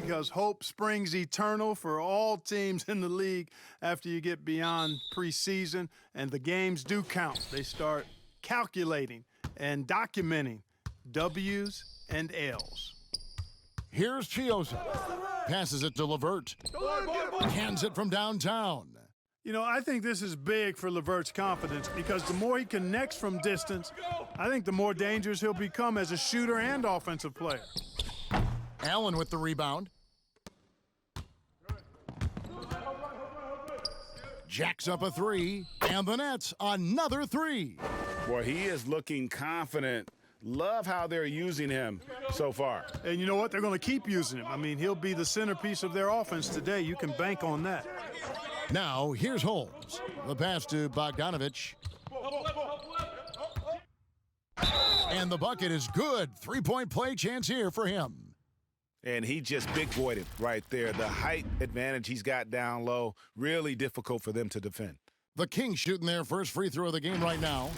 because hope springs eternal for all teams in the league after you get beyond preseason, and the games do count. They start calculating and documenting W's and L's. Here's Chioza. Passes it to LeVert. Hands it from downtown. You know, I think this is big for LeVert's confidence because the more he connects from distance, I think the more dangerous he'll become as a shooter and offensive player. Allen with the rebound. Jacks up a three, and the Nets another three. Boy, he is looking confident. Love how they're using him so far. And you know what? They're going to keep using him. I mean, he'll be the centerpiece of their offense today. You can bank on that. Now, here's Holmes. The pass to Bogdanovich. And the bucket is good. Three-point play chance here for him. And he just big-boyed it right there. The height advantage he's got down low, really difficult for them to defend. The Kings shooting their first free throw of the game right now.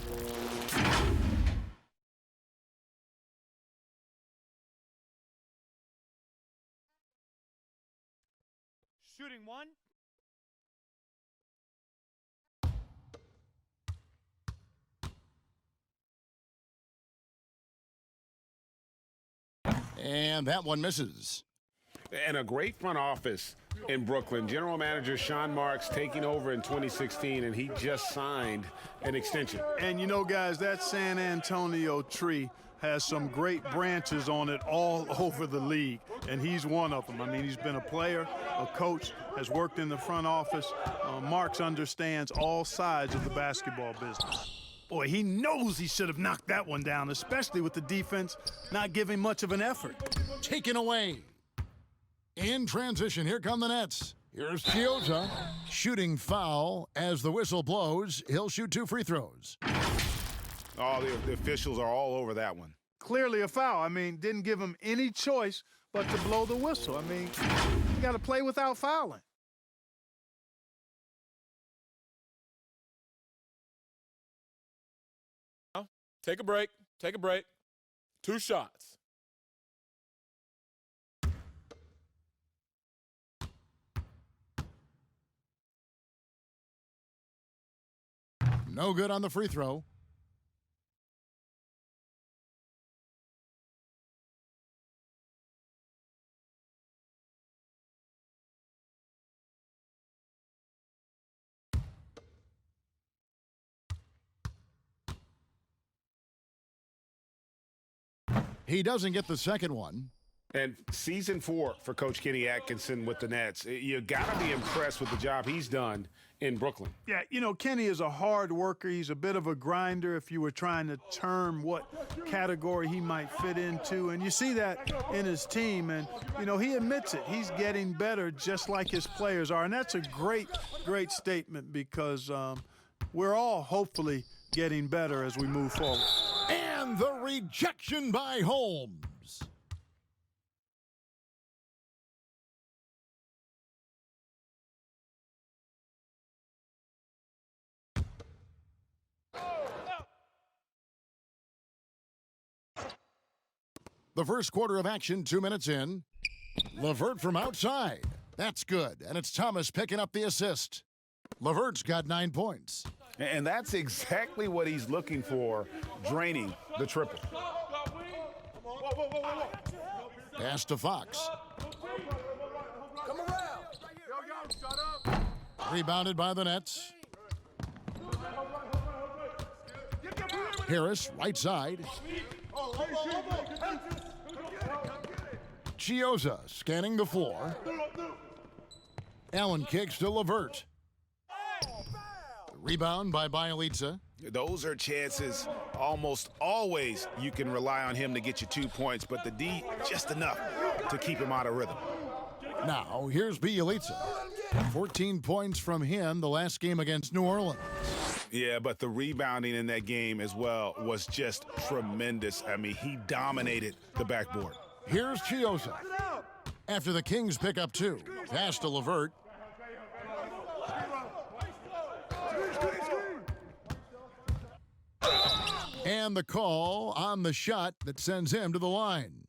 Shooting one. And that one misses. And a great front office in Brooklyn. General manager Sean Marks taking over in 2016, and he just signed an extension. And you know, guys, that San Antonio tree has some great branches on it all over the league, and he's one of them. I mean, he's been a player, a coach, has worked in the front office. Marks understands all sides of the basketball business. Boy, he knows he should have knocked that one down, especially with the defense not giving much of an effort. Taken away. In transition, here come the Nets. Here's Chioza. Shooting foul as the whistle blows. He'll shoot two free throws. Oh, the officials are all over that one. Clearly a foul. I mean, didn't give him any choice but to blow the whistle. I mean, you got to play without fouling. Take a break. Take a break. 2 shots. No good on the free throw. He doesn't get the second one. And season 4 for Coach Kenny Atkinson with the Nets. You got to be impressed with the job he's done in Brooklyn. Yeah, you know, Kenny is a hard worker. He's a bit of a grinder if you were trying to term what category he might fit into. And you see that in his team. And, you know, he admits it. He's getting better just like his players are. And that's a great, great statement because we're all hopefully getting better as we move forward. And the rejection by Holmes. The first quarter of action, 2 minutes in. LeVert from outside. That's good. And it's Thomas picking up the assist. LeVert's got 9 points. And that's exactly what he's looking for, draining the triple. Pass to Fox. Come around. Rebounded by the Nets. Harris, right side. Chioza scanning the floor. Allen kicks to LeVert. Rebound by Bielitsa. Those are chances almost always you can rely on him to get you 2 points, but the D just enough to keep him out of rhythm. Now, here's Bielitsa. 14 points from him the last game against New Orleans. Yeah, but the rebounding in that game as well was just tremendous. I mean, he dominated the backboard. Here's Chioza. After the Kings pick up 2. Pass to LeVert. And the call on the shot that sends him to the line.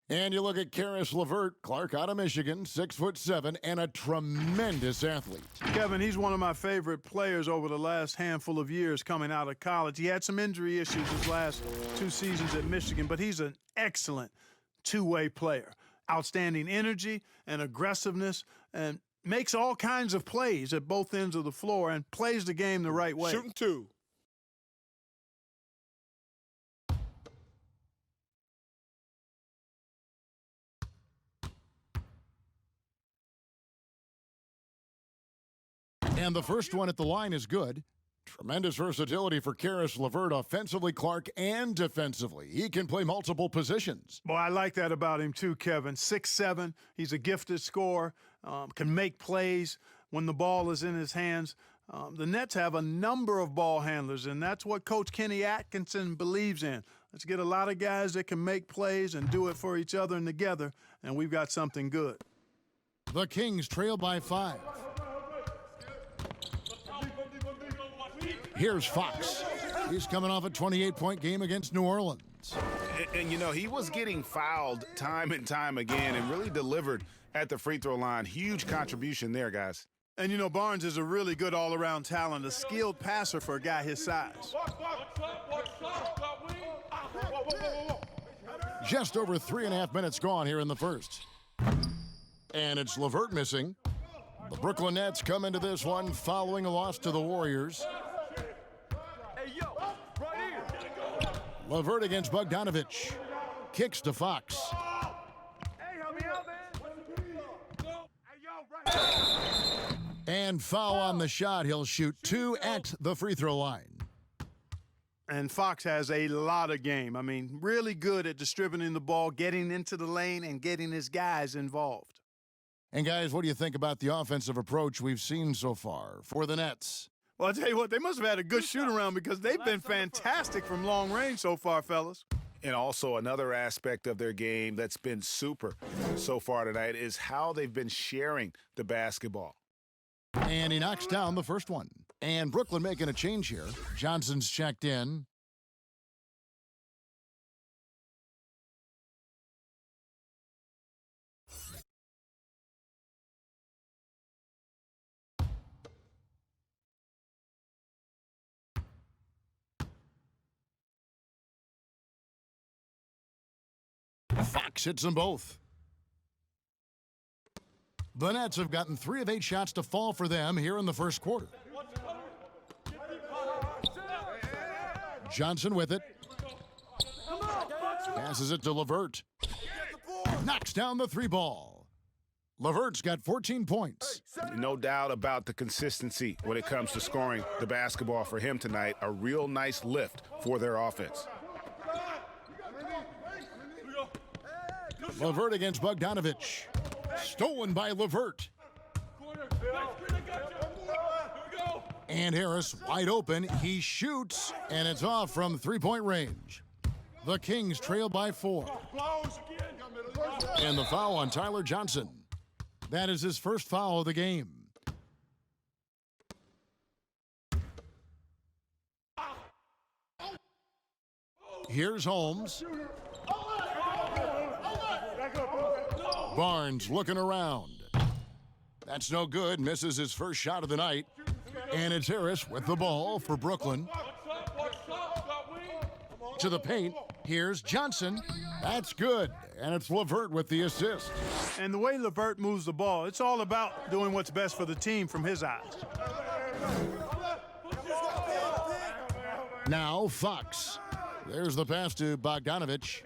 And you look at Karis LeVert, Clark out of Michigan, 6'7", and a tremendous athlete. Kevin, he's one of my favorite players over the last handful of years coming out of college. He had some injury issues his last 2 seasons at Michigan, but he's an excellent two-way player. Outstanding energy and aggressiveness, and makes all kinds of plays at both ends of the floor and plays the game the right way. Shooting 2. And the first one at the line is good. Tremendous versatility for Karis LeVert offensively, Clark, and defensively. He can play multiple positions. Boy, I like that about him too, Kevin. 6'7", he's a gifted scorer, can make plays when the ball is in his hands. The Nets have a number of ball handlers, and that's what Coach Kenny Atkinson believes in. Let's get a lot of guys that can make plays and do it for each other and together, and we've got something good. The Kings trail by 5. Here's Fox. He's coming off a 28-point game against New Orleans. And, you know, he was getting fouled time and time again and really delivered at the free throw line. Huge contribution there, guys. And, you know, Barnes is a really good all-around talent, a skilled passer for a guy his size. Just over 3.5 minutes gone here in the first. And it's LeVert missing. The Brooklyn Nets come into this one following a loss to the Warriors. LeVert against Bogdanovich. Kicks to Fox. And foul on the shot. He'll shoot 2 at the free throw line. And Fox has a lot of game. I mean, really good at distributing the ball, getting into the lane, and getting his guys involved. And guys, what do you think about the offensive approach we've seen so far for the Nets? Well, I'll tell you what, they must have had a good shoot-around because they've been fantastic from long range so far, fellas. And also another aspect of their game that's been super so far tonight is how they've been sharing the basketball. And he knocks down the first one. And Brooklyn making a change here. Johnson's checked in. Fox hits them both. The Nets have gotten 3 of 8 shots to fall for them here in the first quarter. Johnson with it. Passes it to LeVert. Knocks down the 3 ball. LeVert's got 14 points. No doubt about the consistency when it comes to scoring the basketball for him tonight. A real nice lift for their offense. LeVert against Bogdanovich. Stolen by LeVert. And Harris wide open. He shoots, and it's off from 3-point range. The Kings trail by 4. And the foul on Tyler Johnson. That is his first foul of the game. Here's Holmes. Barnes looking around. That's no good. Misses his first shot of the night. And it's Harris with the ball for Brooklyn. To the paint. Here's Johnson. That's good. And it's LeVert with the assist. And the way LeVert moves the ball, it's all about doing what's best for the team from his eyes. Now Fox. There's the pass to Bogdanovich.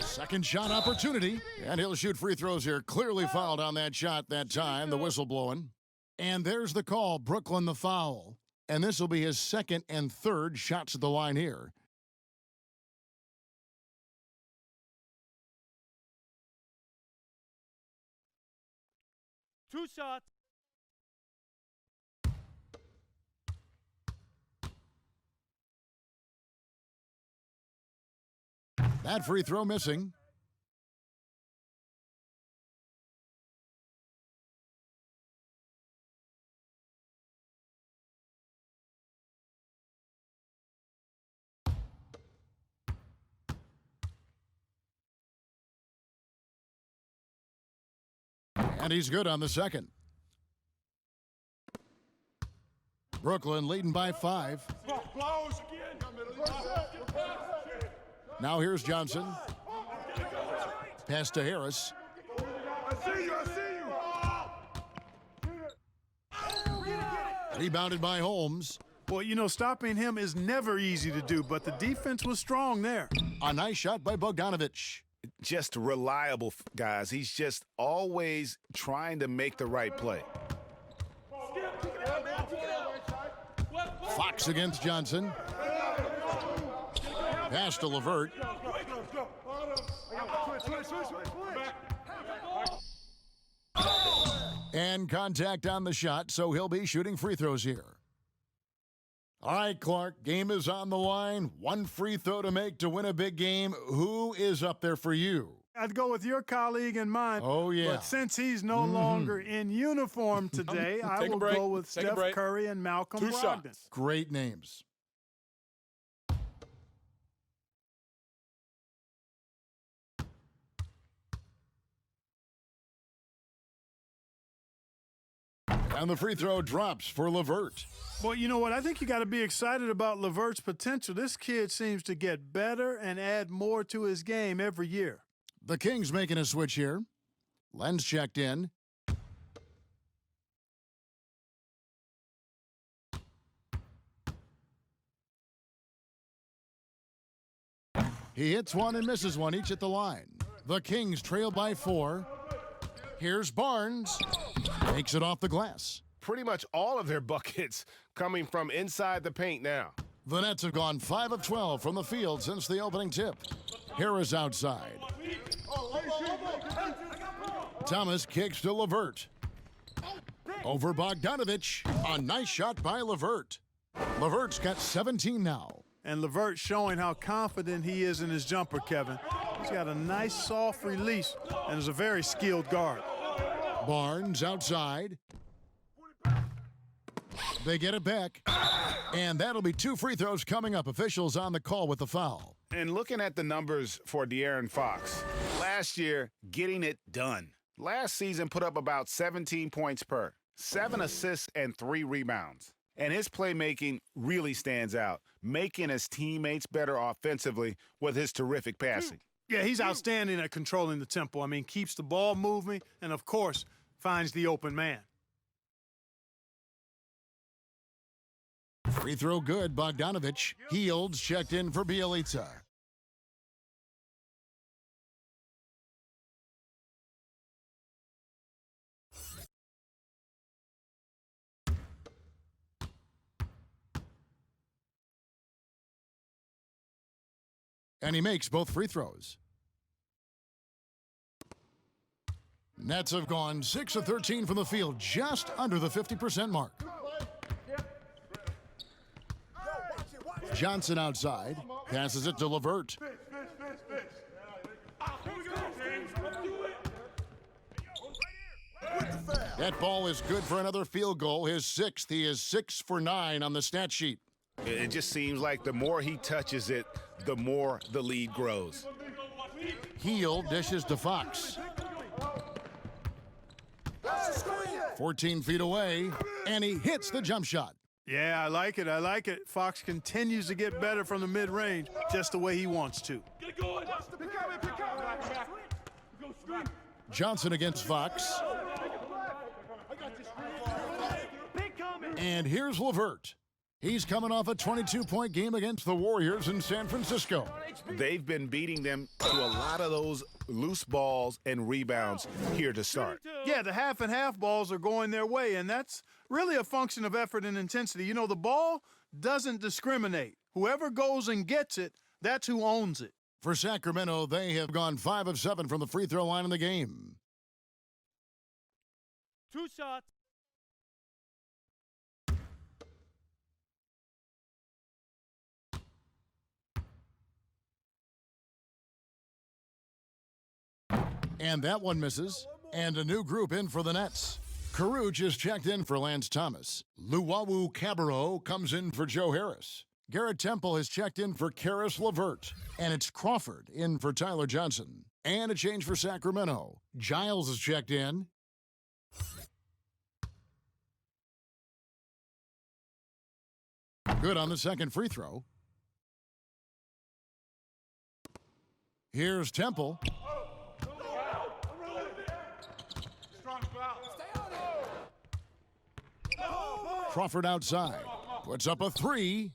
Second shot opportunity, and he'll shoot free throws here. Clearly fouled on that shot that time, the whistle blowing. And there's the call, Brooklyn the foul. And this will be his second and third shots at the line here. Two shots. That free throw missing. And he's good on the second. Brooklyn leading by 5. Now here's Johnson. Pass to Harris. I see you. Rebounded by Holmes. Well, you know, stopping him is never easy to do, but the defense was strong there. A nice shot by Bogdanovich. Just reliable, guys. He's just always trying to make the right play. Fox against Johnson. Pass to LeVert. And contact on the shot, so he'll be shooting free throws here. All right, Clark, game is on the line. One free throw to make to win a big game. Who is up there for you? I'd go with your colleague and mine. Oh, yeah. But since he's no longer in uniform today, I will go with Steph Curry and Malcolm Brogdon. Shots. Great names. And the free throw drops for LeVert. Well, you know what? I think you got to be excited about LeVert's potential. This kid seems to get better and add more to his game every year. The Kings making a switch here. Len's checked in. He hits one and misses one, each at the line. The Kings trail by 4. Here's Barnes. Takes it off the glass. Pretty much all of their buckets coming from inside the paint now. The Nets have gone 5 of 12 from the field since the opening tip. Harris outside. Thomas kicks to LeVert. Over Bogdanovich. A nice shot by LeVert. LeVert's got 17 now. And LeVert showing how confident he is in his jumper, Kevin. He's got a nice soft release and is a very skilled guard. Barnes outside. They get it back. And that'll be 2 free throws coming up. Officials on the call with the foul. And looking at the numbers for De'Aaron Fox, last year, getting it done. Last season put up about 17 points per, 7 assists and 3 rebounds. And his playmaking really stands out, making his teammates better offensively with his terrific passing. Yeah, he's outstanding at controlling the tempo. I mean, keeps the ball moving and, of course, finds the open man. Free throw good, Bogdanovich. Healds checked in for Bielitsa. And he makes both free throws. Nets have gone 6 of 13 from the field, just under the 50% mark. Johnson outside, passes it to LeVert. That ball is good for another field goal, his 6th. He is 6 for 9 on the stat sheet. It just seems like the more he touches it, the more the lead grows. Heel dishes to Fox. 14 feet away, and he hits the jump shot. Yeah, I like it. I like it. Fox continues to get better from the mid-range, just the way he wants to. Johnson against Fox. And here's LeVert. He's coming off a 22-point game against the Warriors in San Francisco. They've been beating them to a lot of those loose balls and rebounds here to start. Yeah, the half and half balls are going their way, and that's really a function of effort and intensity. You know, the ball doesn't discriminate. Whoever goes and gets it, that's who owns it. For Sacramento, they have gone 5 of 7 from the free throw line in the game. 2 shots. And that one misses. And a new group in for the Nets. Caruge is checked in for Lance Thomas. Luwawu Cabarro comes in for Joe Harris. Garrett Temple has checked in for Karis LeVert. And it's Crawford in for Tyler Johnson. And a change for Sacramento. Giles is checked in. Good on the second free throw. Here's Temple. Crawford outside. Puts up a three.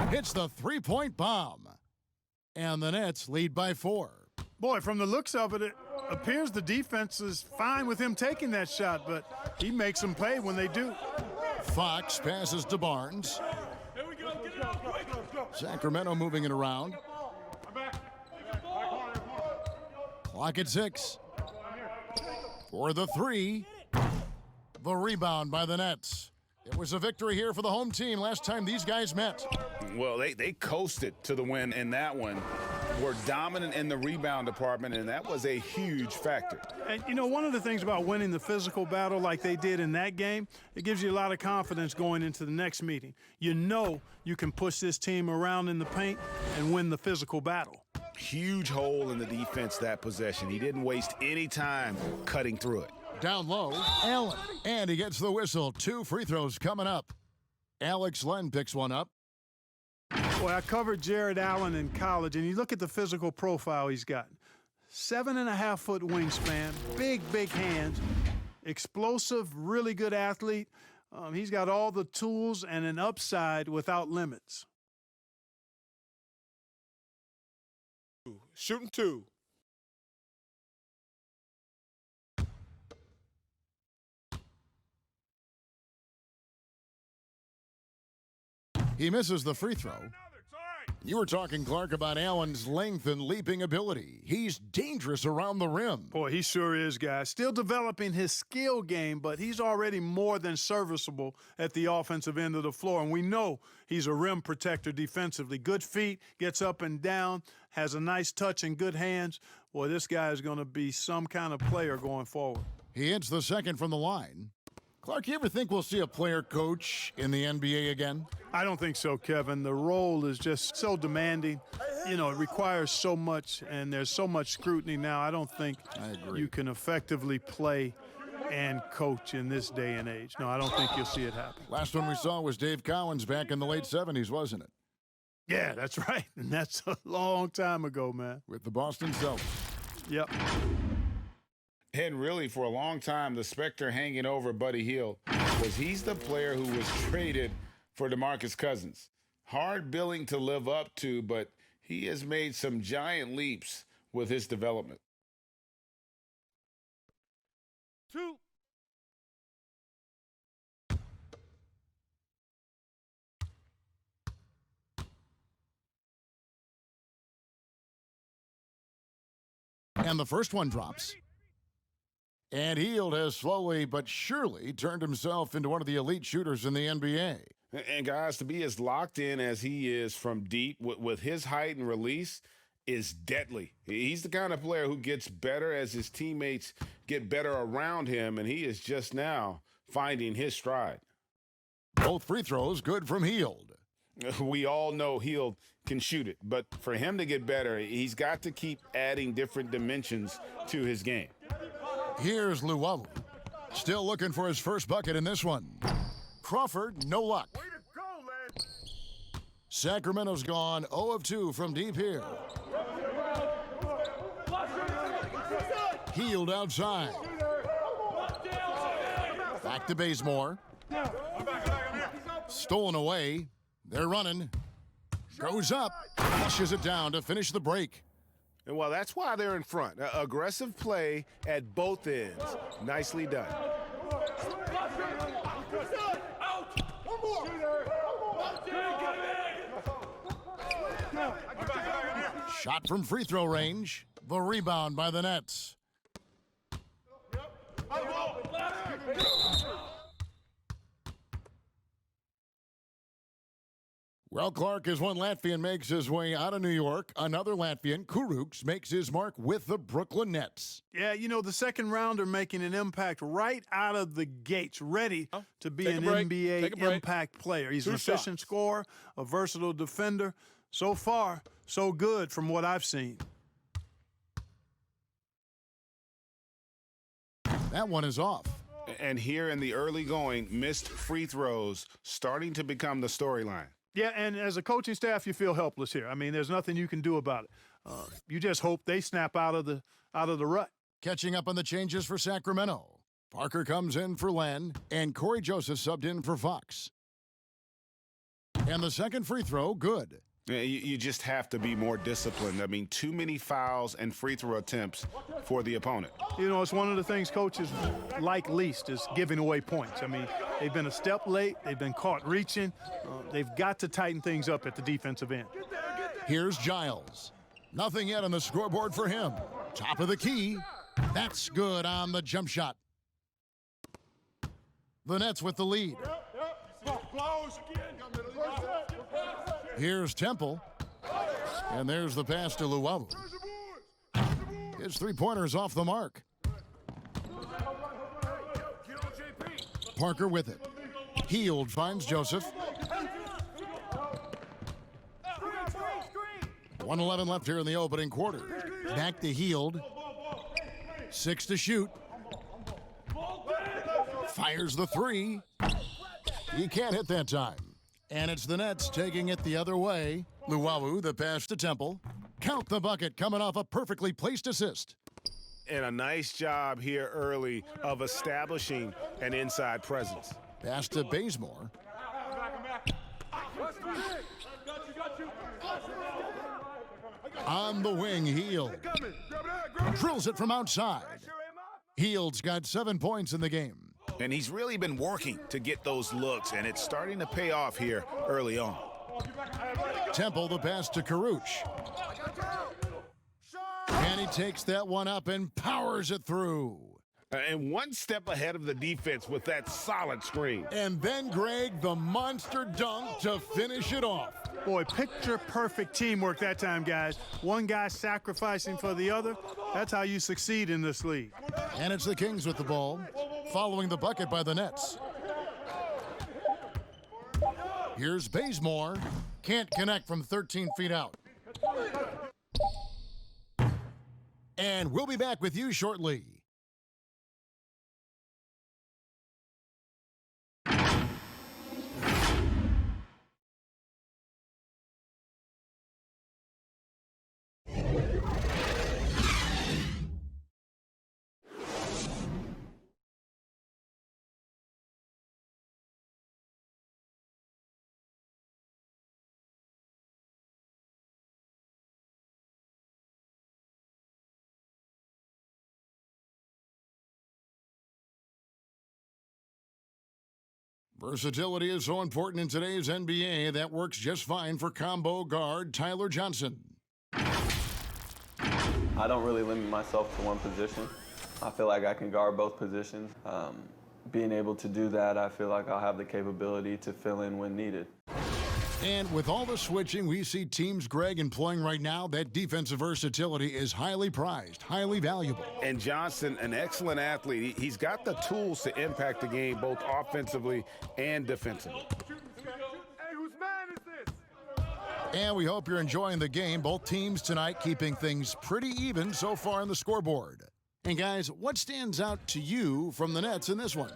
Hits the three-point bomb. And the Nets lead by 4. Boy, from the looks of it, it appears the defense is fine with him taking that shot, but he makes them pay when they do. Fox passes to Barnes. Sacramento moving it around. Clock at 6. For the three. The rebound by the Nets. It was a victory here for the home team last time these guys met. Well, they coasted to the win in that one. Were dominant in the rebound department, and that was a huge factor. And, you know, one of the things about winning the physical battle like they did in that game, it gives you a lot of confidence going into the next meeting. You know you can push this team around in the paint and win the physical battle. Huge hole in the defense that possession. He didn't waste any time cutting through it. Down low, Allen. And he gets the whistle. 2 free throws coming up. Alex Len picks one up. Boy, I covered Jared Allen in college, and you look at the physical profile he's got. 7.5-foot wingspan, big hands, explosive, really good athlete. He's got all the tools and an upside without limits. Shooting 2. He misses the free throw. You were talking, Clark, about Allen's length and leaping ability. He's dangerous around the rim. Boy, he sure is, guys. Still developing his skill game, but he's already more than serviceable at the offensive end of the floor. And we know he's a rim protector defensively. Good feet, gets up and down, has a nice touch and good hands. Boy, this guy is going to be some kind of player going forward. He hits the second from the line. Clark, you ever think we'll see a player coach in the NBA again? I don't think so, Kevin. The role is just so demanding. You know, it requires so much, and there's so much scrutiny now. I don't think you can effectively play and coach in this day and age. No, I don't think you'll see it happen. Last one we saw was Dave Cowens back in the late 70s, wasn't it? Yeah, that's right. And that's a long time ago, man. With the Boston Celtics. Yep. And really, for a long time, the specter hanging over Buddy Hield was he's the player who was traded for DeMarcus Cousins. Hard billing to live up to, but he has made some giant leaps with his development. 2. And the first one drops. And Hield has slowly but surely turned himself into one of the elite shooters in the NBA. And guys, to be as locked in as he is from deep with his height and release is deadly. He's the kind of player who gets better as his teammates get better around him, and he is just now finding his stride. Both free throws good from Hield. We all know Hield can shoot it, but for him to get better, he's got to keep adding different dimensions to his game. Here's Luwawu. Still looking for his first bucket in this one. Crawford, no luck. Way to go, lad. Sacramento's gone 0 of 2 from deep here. Hield outside. Back to Bazemore. Stolen away. They're running. Goes up. Pushes it down to finish the break. And well, that's why they're in front. Aggressive play at both ends. Nicely done. Shot from free throw range. The rebound by the Nets. Well, Clark, as one Latvian makes his way out of New York, another Latvian, Kuruks, makes his mark with the Brooklyn Nets. Yeah, you know, the second rounder making an impact right out of the gates, ready to be an NBA impact player. He's an efficient scorer, a versatile defender. So far, so good from what I've seen. That one is off. And here in the early going, missed free throws starting to become the storyline. Yeah, and as a coaching staff, you feel helpless here. I mean, there's nothing you can do about it. You just hope they snap out of the rut. Catching up on the changes for Sacramento. Parker comes in for Len, and Corey Joseph subbed in for Fox. And the second free throw, good. Yeah, you just have to be more disciplined. I mean, too many fouls and free throw attempts for the opponent. You know, it's one of the things coaches like least is giving away points. I mean, they've been a step late. They've been caught reaching. They've got to tighten things up at the defensive end. Here's Giles. Nothing yet on the scoreboard for him. Top of the key. That's good on the jump shot. The Nets with the lead. Here's Temple. And there's the pass to Luwawu. His three-pointer's off the mark. Parker with it. Heald finds Joseph. 1:11 left here in the opening quarter. Back to Heald. 6 to shoot. Fires the three. He can't hit that time. And it's the Nets taking it the other way. Luwawu, the pass to Temple. Count the bucket, coming off a perfectly placed assist. And a nice job here early of establishing an inside presence. Pass to Bazemore. On the wing, Heald. Drills it from outside. Heald's got 7 points in the game. And he's really been working to get those looks, and it's starting to pay off here early on. Temple, the pass to Karuch. And he takes that one up and powers it through. And one step ahead of the defense with that solid screen. And then, Greg, the monster dunk to finish it off. Boy, picture-perfect teamwork that time, guys. One guy sacrificing for the other. That's how you succeed in this league. And it's the Kings with the ball, following the bucket by the Nets. Here's Bazemore. Can't connect from 13 feet out. And we'll be back with you shortly. Versatility is so important in today's NBA that works just fine for combo guard Tyler Johnson. I don't really limit myself to one position. I feel like I can guard both positions. Being able to do that, I feel like I'll have the capability to fill in when needed. And with all the switching we see teams, Greg, employing right now, that defensive versatility is highly prized, highly valuable. And Johnson, an excellent athlete. He's got the tools to impact the game both offensively and defensively. Hey, whose man is this? And we hope you're enjoying the game. Both teams tonight keeping things pretty even so far on the scoreboard. And guys, what stands out to you from the Nets in this one?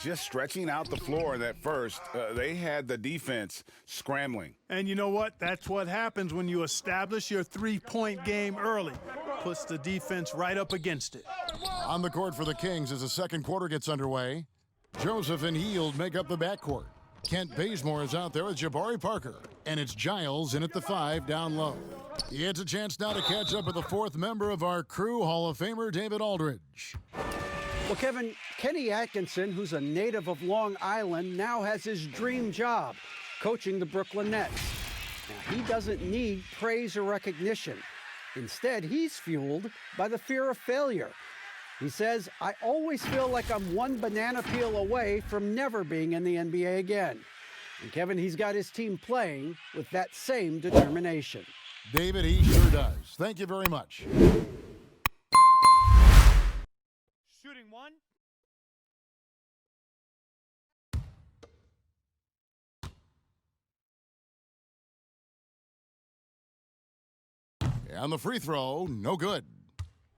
Just stretching out the floor in that first. They had the defense scrambling. And you know what? That's what happens when you establish your three-point game early. Puts the defense right up against it. On the court for the Kings as the second quarter gets underway. Joseph and Heald make up the backcourt. Kent Bazemore is out there with Jabari Parker. And it's Giles in at the 5 down low. He gets a chance now to catch up with the fourth member of our crew, Hall of Famer David Aldridge. Well, Kevin, Kenny Atkinson, who's a native of Long Island, now has his dream job, coaching the Brooklyn Nets. Now, he doesn't need praise or recognition. Instead, he's fueled by the fear of failure. He says, I always feel like I'm one banana peel away from never being in the NBA again. And Kevin, he's got his team playing with that same determination. David, he sure does. Thank you very much. Shooting one. And the free throw, no good.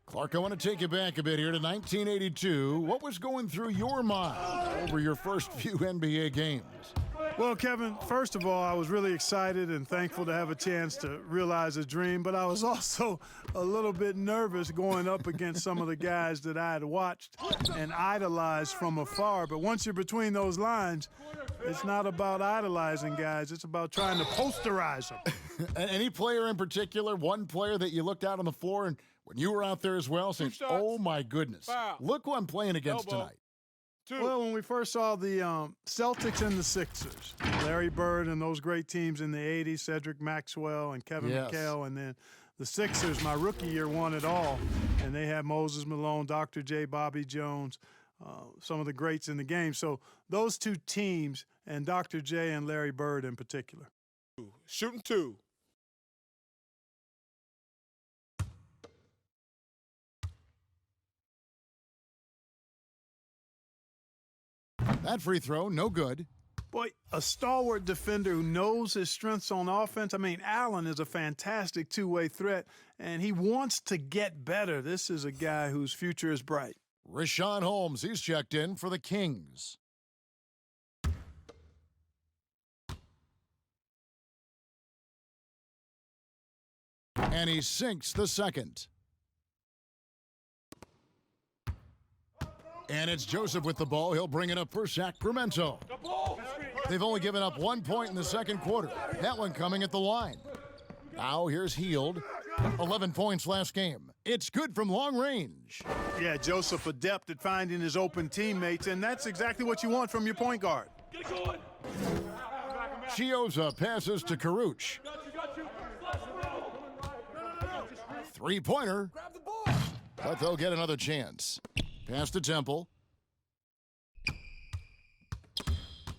Clark, I want to take you back a bit here to 1982. What was going through your mind over your first few NBA games? Well, Kevin, first of all, I was really excited and thankful to have a chance to realize a dream, but I was also a little bit nervous going up against some of the guys that I had watched and idolized from afar. But once you're between those lines, it's not about idolizing guys. It's about trying to posterize them. Any player in particular, one player that you looked out on the floor and when you were out there as well, saying, oh, my goodness, look who I'm playing against tonight. Well, when we first saw the Celtics and the Sixers, Larry Bird and those great teams in the 80s, Cedric Maxwell and Kevin McHale, and then the Sixers, my rookie year, won it all. And they had Moses Malone, Dr. J, Bobby Jones, some of the greats in the game. So those two teams, and Dr. J and Larry Bird in particular. Shooting 2. That free throw, no good. Boy, a stalwart defender who knows his strengths on offense. I mean, Allen is a fantastic two-way threat, and he wants to get better. This is a guy whose future is bright. Richaun Holmes, he's checked in for the Kings. And he sinks the second. And it's Joseph with the ball. He'll bring it up for Sacramento. They've only given up 1 point in the second quarter. That one coming at the line. Now here's Hield. 11 points last game. It's good from long range. Yeah, Joseph adept at finding his open teammates, and that's exactly what you want from your point guard. Chioza passes to Karuch. Three-pointer. But they'll get another chance. Pass to Temple.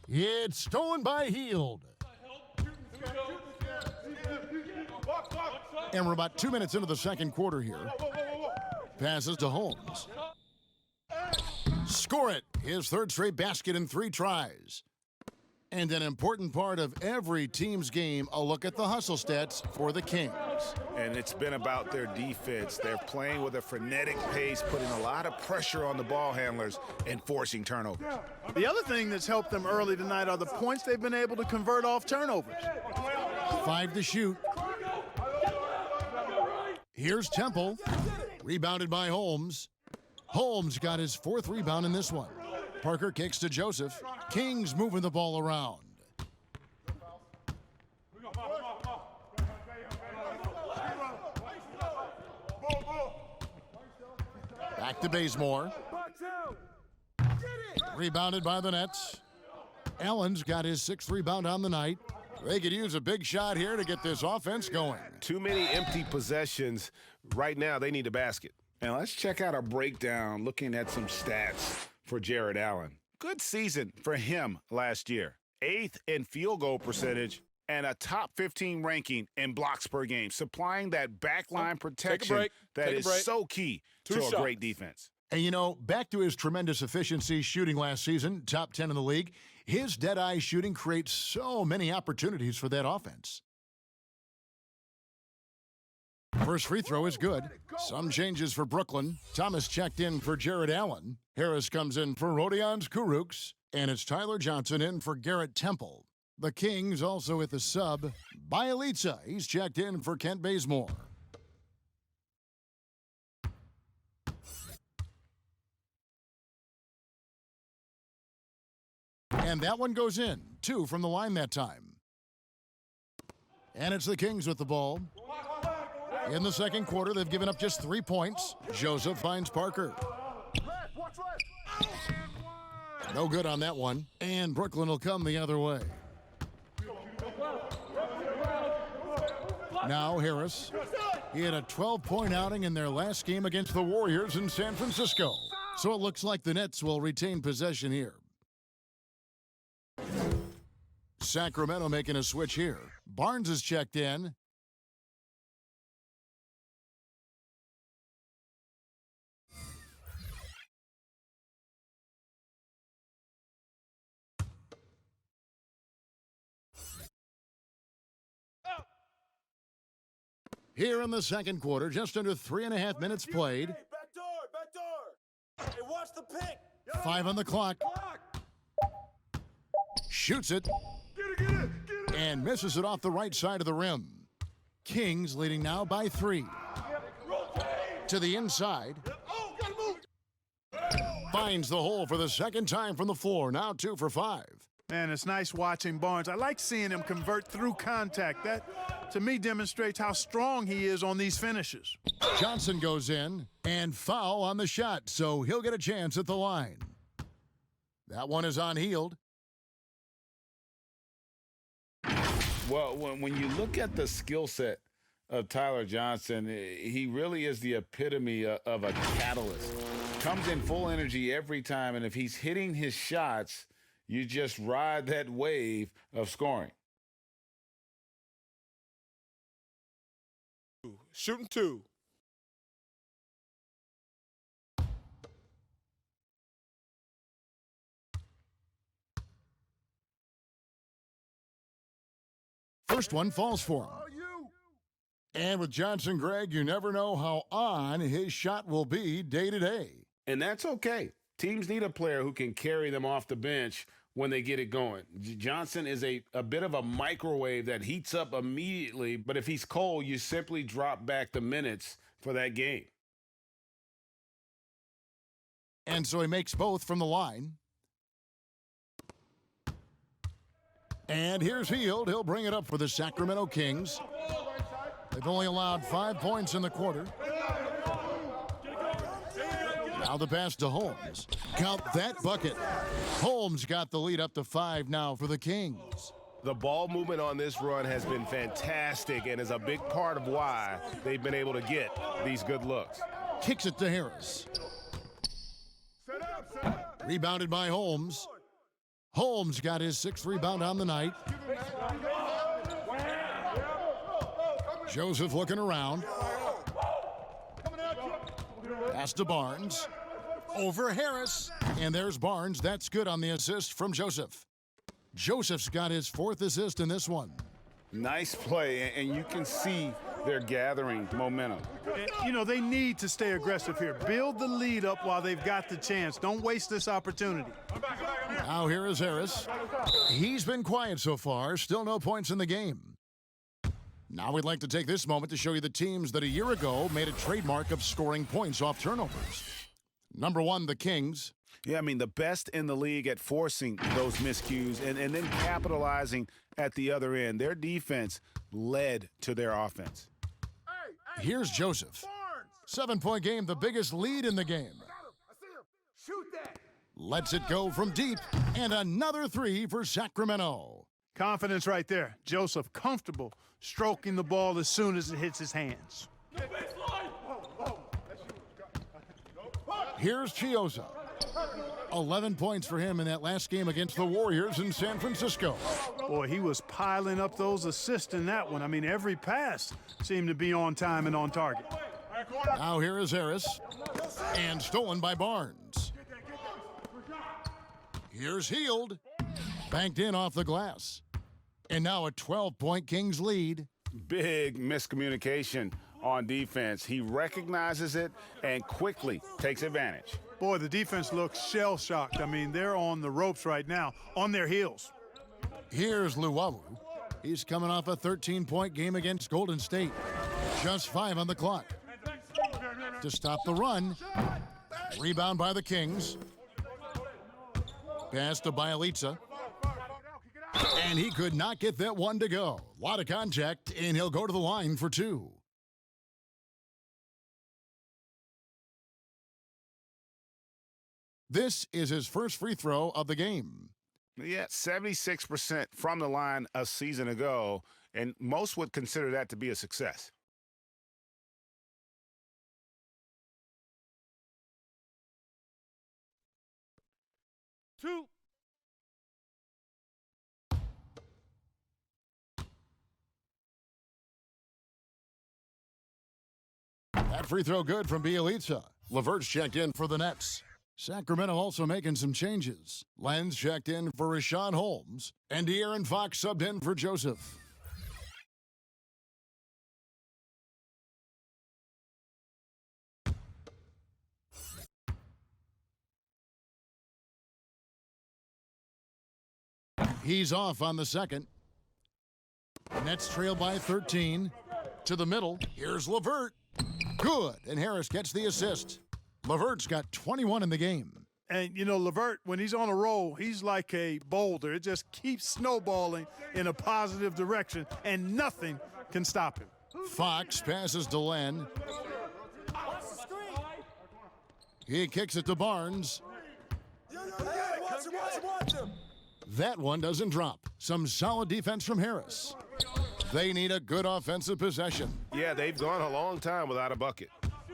It's stolen by Hield. And we're about 2 minutes into the second quarter here. Passes to Holmes. Score it. His third straight basket in 3 tries. And an important part of every team's game, a look at the hustle stats for the Kings. And it's been about their defense. They're playing with a frenetic pace, putting a lot of pressure on the ball handlers and forcing turnovers. The other thing that's helped them early tonight are the points they've been able to convert off turnovers. 5 to shoot. Here's Temple. Rebounded by Holmes. Holmes got his 4th rebound in this one. Parker kicks to Joseph. Kings moving the ball around. Back to Bazemore. Rebounded by the Nets. Allen's got his 6th rebound on the night. They could use a big shot here to get this offense going. Too many empty possessions. Right now, they need a basket. Now, let's check out a breakdown looking at some stats for Jared Allen. Good season for him last year. 8th in field goal percentage and a top 15 ranking in blocks per game, supplying that backline protection that is so key to a great defense. And, you know, back to his tremendous efficiency shooting last season, top 10 in the league, his dead-eye shooting creates so many opportunities for that offense. First free throw is good. Some changes for Brooklyn. Thomas checked in for Jared Allen. Harris comes in for Rodions Kurucs. And it's Tyler Johnson in for Garrett Temple. The Kings also with the sub. Bielitsa, he's checked in for Kent Bazemore. And that one goes in. 2 from the line that time. And it's the Kings with the ball. In the second quarter, they've given up just 3 points. Joseph finds Parker. No good on that one. And Brooklyn will come the other way. Now Harris. He had a 12-point outing in their last game against the Warriors in San Francisco. So it looks like the Nets will retain possession here. Sacramento making a switch here. Barnes is checked in. Here in the second quarter, just under 3.5 minutes played. Back door. Hey, watch the pick. 5 on the clock. Shoots it. And misses it off the right side of the rim. Kings leading now by 3. To the inside. Finds the hole for the second time from the floor. Now 2 for 5. Man, it's nice watching Barnes. I like seeing him convert through contact. That, to me, demonstrates how strong he is on these finishes. Johnson goes in and foul on the shot, so he'll get a chance at the line. That one is on Hield. Well, when you look at the skill set of Tyler Johnson, he really is the epitome of a catalyst. Comes in full energy every time, and if he's hitting his shots, you just ride that wave of scoring. Shooting 2. First one falls for him. And with Johnson, Greg, you never know how on his shot will be day to day. And that's okay. Teams need a player who can carry them off the bench when they get it going. Johnson is a bit of a microwave that heats up immediately, but if he's cold, you simply drop back the minutes for that game. And so he makes both from the line. And here's Hield. He'll bring it up for the Sacramento Kings. They've only allowed 5 points in the quarter. Now the pass to Holmes. Count that bucket. Holmes got the lead up to 5 now for the Kings. The ball movement on this run has been fantastic and is a big part of why they've been able to get these good looks. Kicks it to Harris. Rebounded by Holmes. Holmes got his 6th rebound on the night. Joseph looking around. Pass to Barnes. Over Harris. And there's Barnes. That's good on the assist from Joseph. Joseph's got his 4th assist in this one. Nice play, and you can see they're gathering momentum. You know, they need to stay aggressive here. Build the lead up while they've got the chance. Don't waste this opportunity. Now here is Harris. He's been quiet so far. Still no points in the game. Now we'd like to take this moment to show you the teams that a year ago made a trademark of scoring points off turnovers. Number 1, the Kings. Yeah, I mean, the best in the league at forcing those miscues and then capitalizing at the other end. Their defense led to their offense. Here's Joseph. 7-point game, the biggest lead in the game. Lets it go from deep, and another 3 for Sacramento. Confidence right there. Joseph comfortable stroking the ball as soon as it hits his hands. Here's Chioza. 11 points for him in that last game against the Warriors in San Francisco. Boy, he was piling up those assists in that one. I mean, every pass seemed to be on time and on target. Now here is Harris. And stolen by Barnes. Here's Hield. Banked in off the glass. And now a 12-point Kings lead. Big miscommunication on defense. He recognizes it and quickly takes advantage. Boy, the defense looks shell-shocked. I mean, they're on the ropes right now, on their heels. Here's Luwawu. He's coming off a 13-point game against Golden State. Just 5 on the clock. To stop the run. Rebound by the Kings. Pass to Bielitsa. And he could not get that one to go. A lot of contact, and he'll go to the line for 2. This is his first free throw of the game. Yeah, 76% from the line a season ago, and most would consider that to be a success. That free throw good from Bielitsa. LeVert's checked in for the Nets. Sacramento also making some changes. Lenz checked in for Rashawn Holmes, and De'Aaron Fox subbed in for Joseph. He's off on the second. Nets trail by 13. To the middle. Here's LeVert. Good. And Harris gets the assist. LeVert's got 21 in the game. And, you know, LeVert, when he's on a roll, he's like a boulder. It just keeps snowballing in a positive direction, and nothing can stop him. Fox passes to Len. He kicks it to Barnes. That one doesn't drop. Some solid defense from Harris. They need a good offensive possession. Yeah, they've gone a long time without a bucket.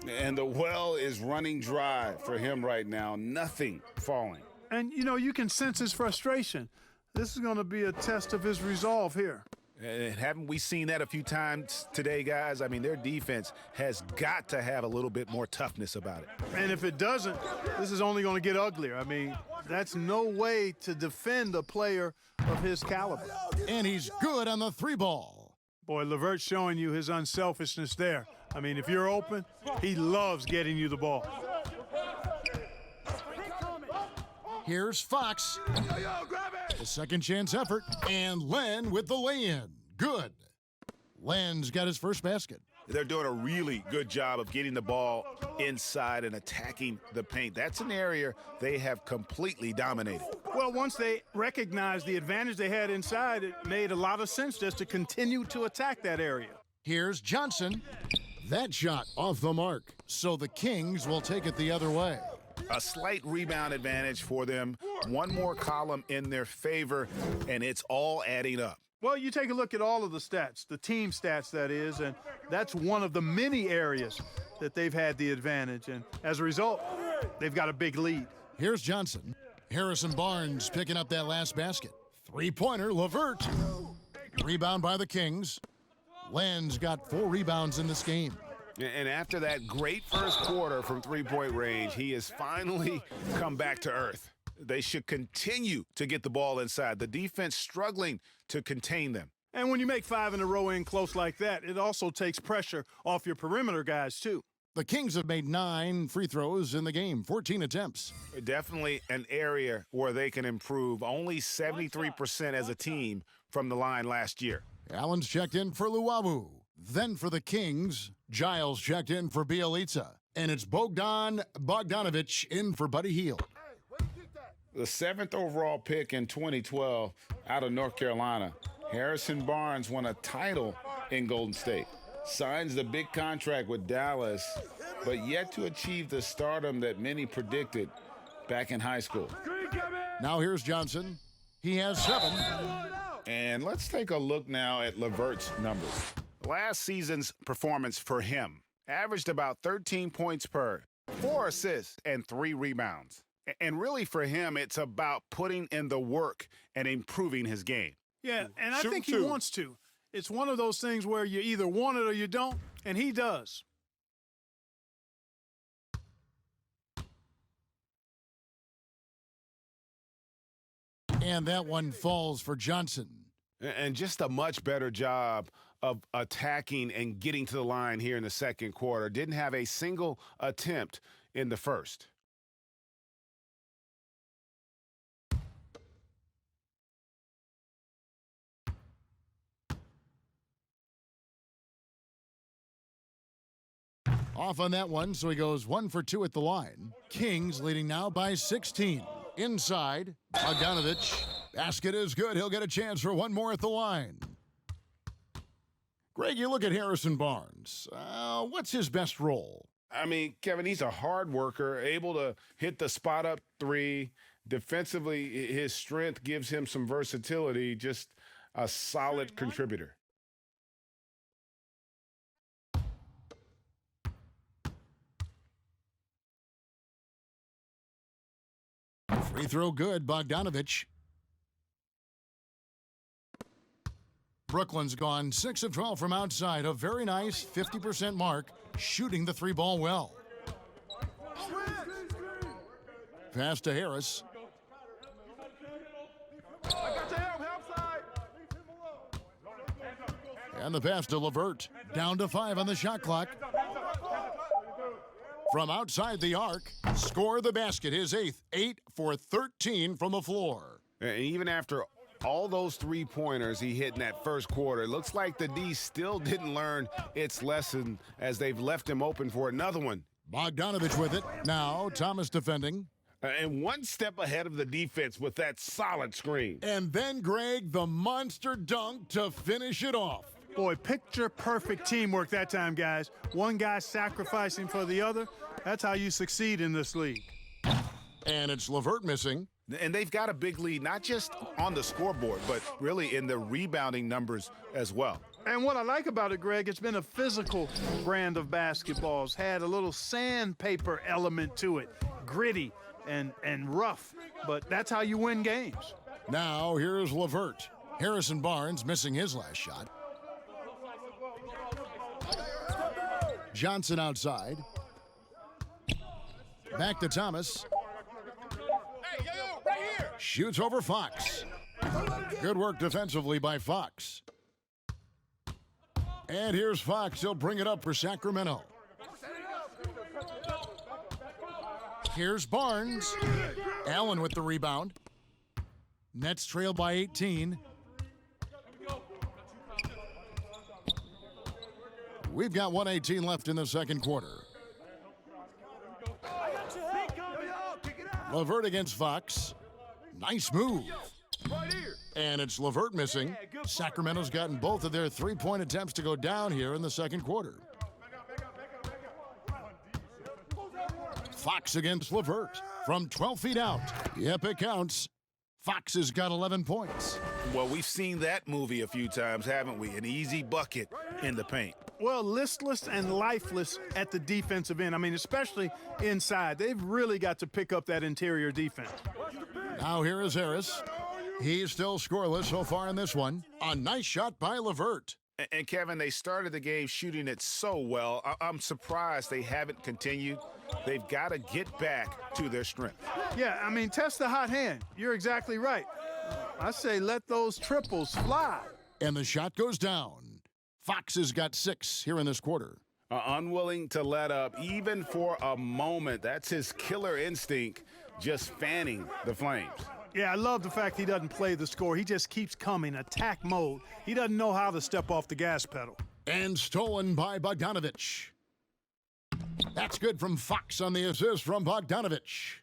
And the well is running dry for him right now. Nothing falling. And, you know, you can sense his frustration. This is going to be a test of his resolve here. And haven't we seen that a few times today, guys? I mean, their defense has got to have a little bit more toughness about it. And if it doesn't, this is only going to get uglier. I mean, that's no way to defend a player of his caliber. And he's good on the three ball. Boy, LeVert's showing you his unselfishness there. I mean, if you're open, he loves getting you the ball. Here's Fox. The second chance effort. And Len with the lay-in. Good. Len's got his first basket. They're doing a really good job of getting the ball inside and attacking the paint. That's an area they have completely dominated. Well, once they recognized the advantage they had inside, it made a lot of sense just to continue to attack that area. Here's Johnson. That shot off the mark. So the Kings will take it the other way. A slight rebound advantage for them. One more column in their favor, and it's all adding up. Well, you take a look at all of the stats, the team stats, that is, and that's one of the many areas that they've had the advantage. And as a result, they've got a big lead. Here's Johnson. Harrison Barnes picking up that last basket. Three-pointer, LeVert. Rebound by the Kings. Len's got 4 rebounds in this game. And after that great first quarter from three-point range, he has finally come back to earth. They should continue to get the ball inside. The defense struggling to contain them. And when you make 5 in a row in close like that, it also takes pressure off your perimeter guys, too. The Kings have made 9 free throws in the game, 14 attempts. Definitely an area where they can improve. Only 73% as a team from the line last year. Allen's checked in for Luawu. Then for the Kings, Giles checked in for Bielitsa. And it's Bogdan Bogdanovic in for Buddy Hield. The 7th overall pick in 2012 out of North Carolina, Harrison Barnes won a title in Golden State. Signs the big contract with Dallas, but yet to achieve the stardom that many predicted back in high school. Now here's Johnson. He has 7. And let's take a look now at LeVert's numbers. Last season's performance for him averaged about 13 points per, 4 assists, and 3 rebounds. And really for him, it's about putting in the work and improving his game. Yeah, and I think he wants to. It's one of those things where you either want it or you don't, and he does. And that one falls for Johnson. And just a much better job of attacking and getting to the line here in the second quarter. Didn't have a single attempt in the first. Off on that one, so he goes 1 for 2 at the line. Kings leading now by 16. Inside, Bogdanovic. Basket is good. He'll get a chance for one more at the line. Greg, you look at Harrison Barnes. What's his best role? I mean, Kevin, he's a hard worker, able to hit the spot-up 3. Defensively, his strength gives him some versatility, just a solid contributor. Free throw good, Bogdanovic. Brooklyn's gone 6 of 12 from outside. A very nice 50% mark, shooting the 3-ball well. Pass to Harris. And the pass to LeVert. Down to 5 on the shot clock. From outside the arc, score the basket, his 8th, 8 for 13 from the floor. And even after All those three-pointers he hit in that first quarter, looks like the D still didn't learn its lesson as they've left him open for another one. Bogdanovich with it. Now Thomas defending. And one step ahead of the defense with that solid screen. And then, Greg, the monster dunk to finish it off. Boy, picture-perfect teamwork that time, guys. One guy sacrificing for the other. That's how you succeed in this league. And it's LeVert missing. And they've got a big lead, not just on the scoreboard, but really in the rebounding numbers as well. And what I like about it, Greg, it's been a physical brand of basketball. It's had a little sandpaper element to it, gritty and rough, but that's how you win games. Now here's LeVert. Harrison Barnes missing his last shot. Johnson outside. Back to Thomas. Shoots over Fox. Good work defensively by Fox. And here's Fox. He'll bring it up for Sacramento. Here's Barnes. Allen with the rebound. Nets trail by 18. We've got 1:18 left in the second quarter. LeVert against Fox. Nice move. And it's LeVert missing. Sacramento's gotten both of their three-point attempts to go down here in the second quarter. Fox against LeVert from 12 feet out. Yep, it counts. Fox has got 11 points. Well, we've seen that movie a few times, haven't we? An easy bucket in the paint. Well, listless and lifeless at the defensive end. I mean, especially inside. They've really got to pick up that interior defense. Now here is Harris. He's still scoreless so far in this one. A nice shot by LeVert. And Kevin, they started the game shooting it so well. I'm surprised they haven't continued. They've got to get back to their strength. Yeah, I mean, test the hot hand. You're exactly right. I say let those triples fly. And the shot goes down. Fox has got 6 here in this quarter. Unwilling to let up even for a moment. That's his killer instinct, just fanning the flames. Yeah, I love the fact he doesn't play the score. He just keeps coming, attack mode. He doesn't know how to step off the gas pedal. And stolen by Bogdanovich. That's good from Fox on the assist from Bogdanovich.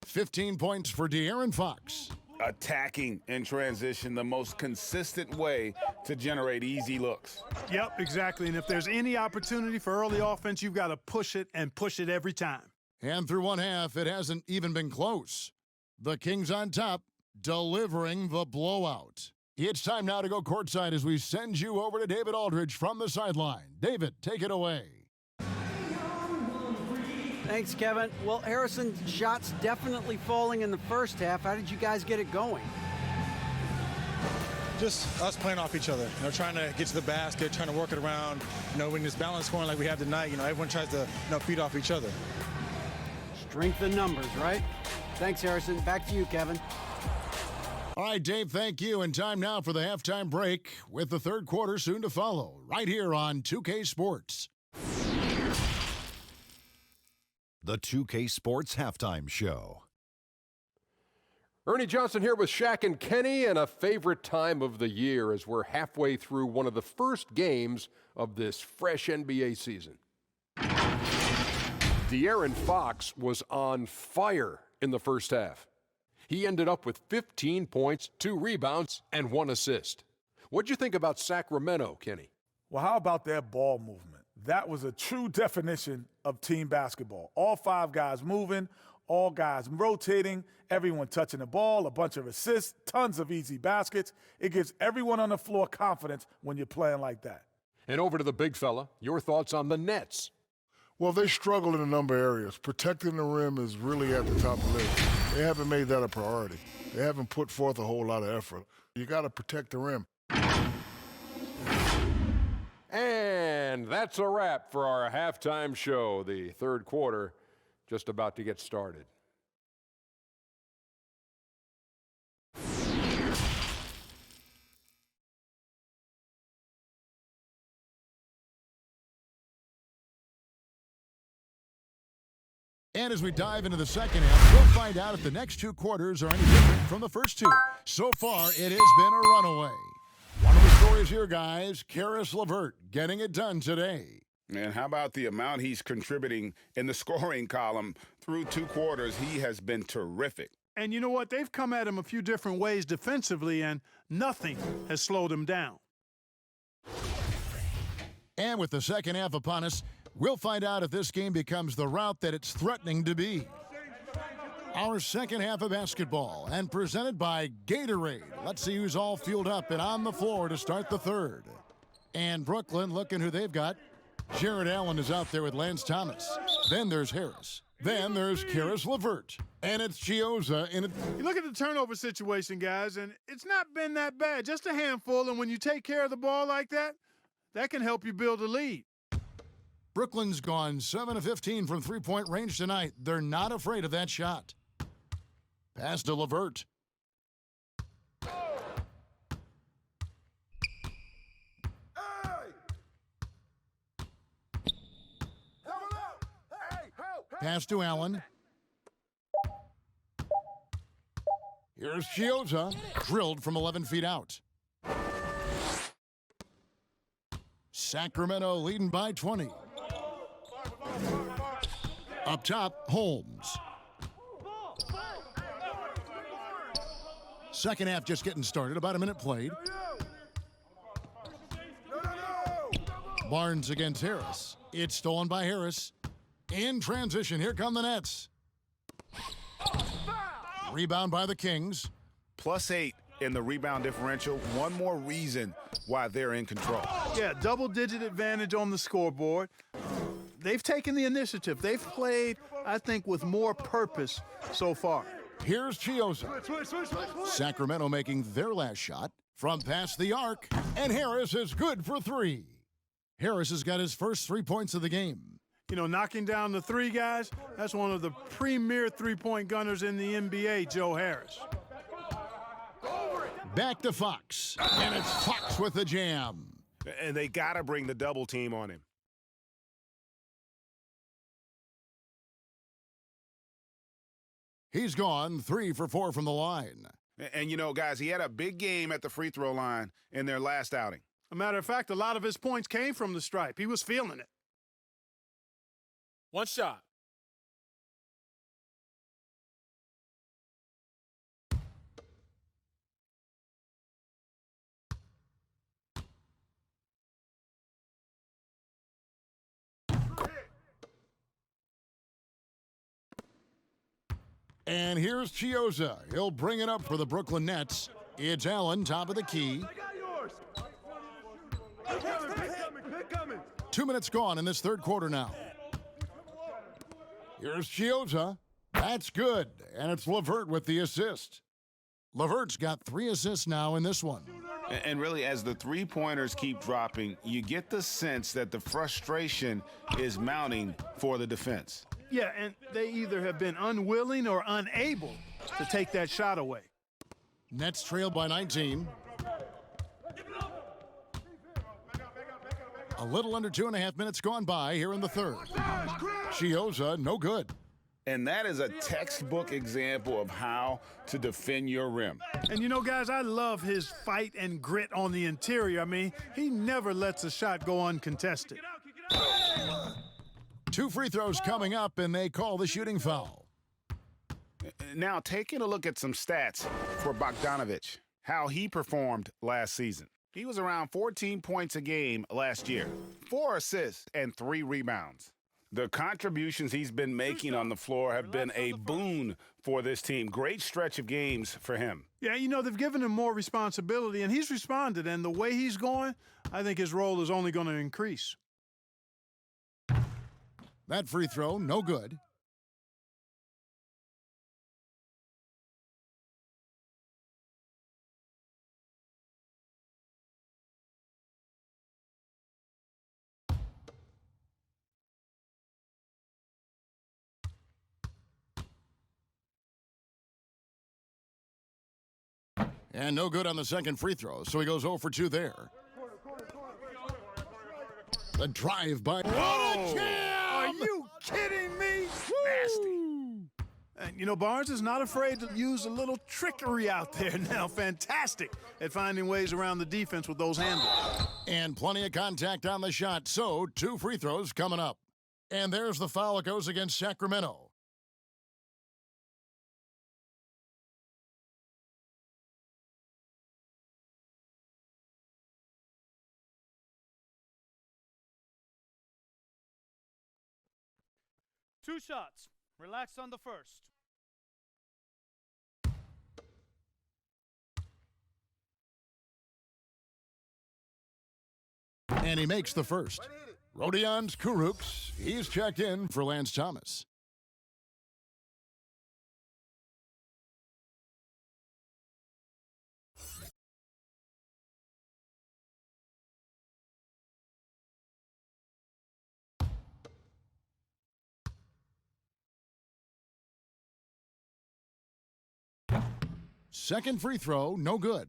15 points for De'Aaron Fox. Attacking in transition, the most consistent way to generate easy looks. Yep, exactly. And if there's any opportunity for early offense, you've got to push it and push it every time. And through one half, it hasn't even been close. The Kings on top, delivering the blowout. It's time now to go courtside as we send you over to David Aldridge from the sideline. David, take it away. Thanks, Kevin. Well, Harrison's shots definitely falling in the first half. How did you guys get it going? Just us playing off each other, trying to get to the basket, trying to work it around. When this balance scoring like we have tonight, everyone tries to feed off each other. Strength in numbers, right? Thanks, Harrison. Back to you, Kevin. All right, Dave, thank you. And time now for the halftime break with the third quarter soon to follow, right here on 2K Sports. The 2K Sports Halftime Show. Ernie Johnson here with Shaq and Kenny, and a favorite time of the year as we're halfway through one of the first games of this fresh NBA season. De'Aaron Fox was on fire in the first half. He ended up with 15 points, 2 rebounds, and 1 assist. What'd you think about Sacramento, Kenny? Well, how about their ball movement? That was a true definition of team basketball. All 5 guys moving, all guys rotating, everyone touching the ball, a bunch of assists, tons of easy baskets. It gives everyone on the floor confidence when you're playing like that. And over to the big fella, your thoughts on the Nets. Well, they struggle in a number of areas. Protecting the rim is really at the top of the list. They haven't made that a priority. They haven't put forth a whole lot of effort. You got to protect the rim. And that's a wrap for our halftime show. The third quarter just about to get started. And as we dive into the second half, we'll find out if the next two quarters are any different from the first two. So far, it has been a runaway. One of the stories here, guys, Caris LeVert getting it done today. And how about the amount he's contributing in the scoring column through two quarters? He has been terrific. And you know what? They've come at him a few different ways defensively, and nothing has slowed him down. And with the second half upon us, we'll find out if this game becomes the route that it's threatening to be. Our second half of basketball, and presented by Gatorade. Let's see who's all fueled up and on the floor to start the third. And Brooklyn, looking who they've got. Jared Allen is out there with Lance Thomas. Then there's Harris. Then there's Caris LeVert. And it's Chiozza in it. You look at the turnover situation, guys, and it's not been that bad. Just a handful, and when you take care of the ball like that, that can help you build a lead. Brooklyn's gone 7 of 15 from three-point range tonight. They're not afraid of that shot. Pass to LeVert. Pass to Allen. Here's Chiozza, drilled from 11 feet out. Sacramento leading by 20. Up top, Holmes. Second half just getting started, about a minute played. Barnes against Harris. It's stolen by Harris. In transition, here come the Nets. Rebound by the Kings. +8 in the rebound differential. One more reason why they're in control. Yeah, double-digit advantage on the scoreboard. They've taken the initiative. They've played, I think, with more purpose so far. Here's Chiozza. Sacramento making their last shot from past the arc, and Harris is good for three. Harris has got his first 3 points of the game. You know, knocking down the three guys, that's one of the premier three-point gunners in the NBA, Joe Harris. Back to Fox, and it's Fox with the jam. And they got to bring the double team on him. He's gone 3 for 4 from the line. And, you know, guys, he had a big game at the free throw line in their last outing. As a matter of fact, a lot of his points came from the stripe. He was feeling it. One shot. And here's Chiozza. He'll bring it up for the Brooklyn Nets. It's Allen, top of the key. 2 minutes gone in this third quarter now. Here's Chiozza. That's good. And it's LeVert with the assist. LeVert's got 3 assists now in this one. And really, as the three-pointers keep dropping, you get the sense that the frustration is mounting for the defense. Yeah, and they either have been unwilling or unable to take that shot away. Nets trail by 19. A little under 2.5 minutes gone by here in the third. Chiozza, no good. And that is a textbook example of how to defend your rim. And you know, guys, I love his fight and grit on the interior. I mean, he never lets a shot go uncontested. 2 free throws coming up, and they call the shooting foul. Now, taking a look at some stats for Bogdanović, how he performed last season. He was around 14 points a game last year, 4 assists and 3 rebounds. The contributions he's been making on the floor have been a boon for this team. Great stretch of games for him. Yeah, you know, they've given him more responsibility, and he's responded. And the way he's going, I think his role is only going to increase. That free throw, no good. And no good on the second free throw, so he goes 0 for 2 there. The drive by... Are you kidding me? Nasty. you know, Barnes is not afraid to use a little trickery out there now. Fantastic at finding ways around the defense with those handles. And plenty of contact on the shot, so 2 free throws coming up. And there's the foul that goes against Sacramento. Two shots. Relax on the first. And he makes the first. Rodions Kurucs, he's checked in for Lance Thomas. Second free throw, no good.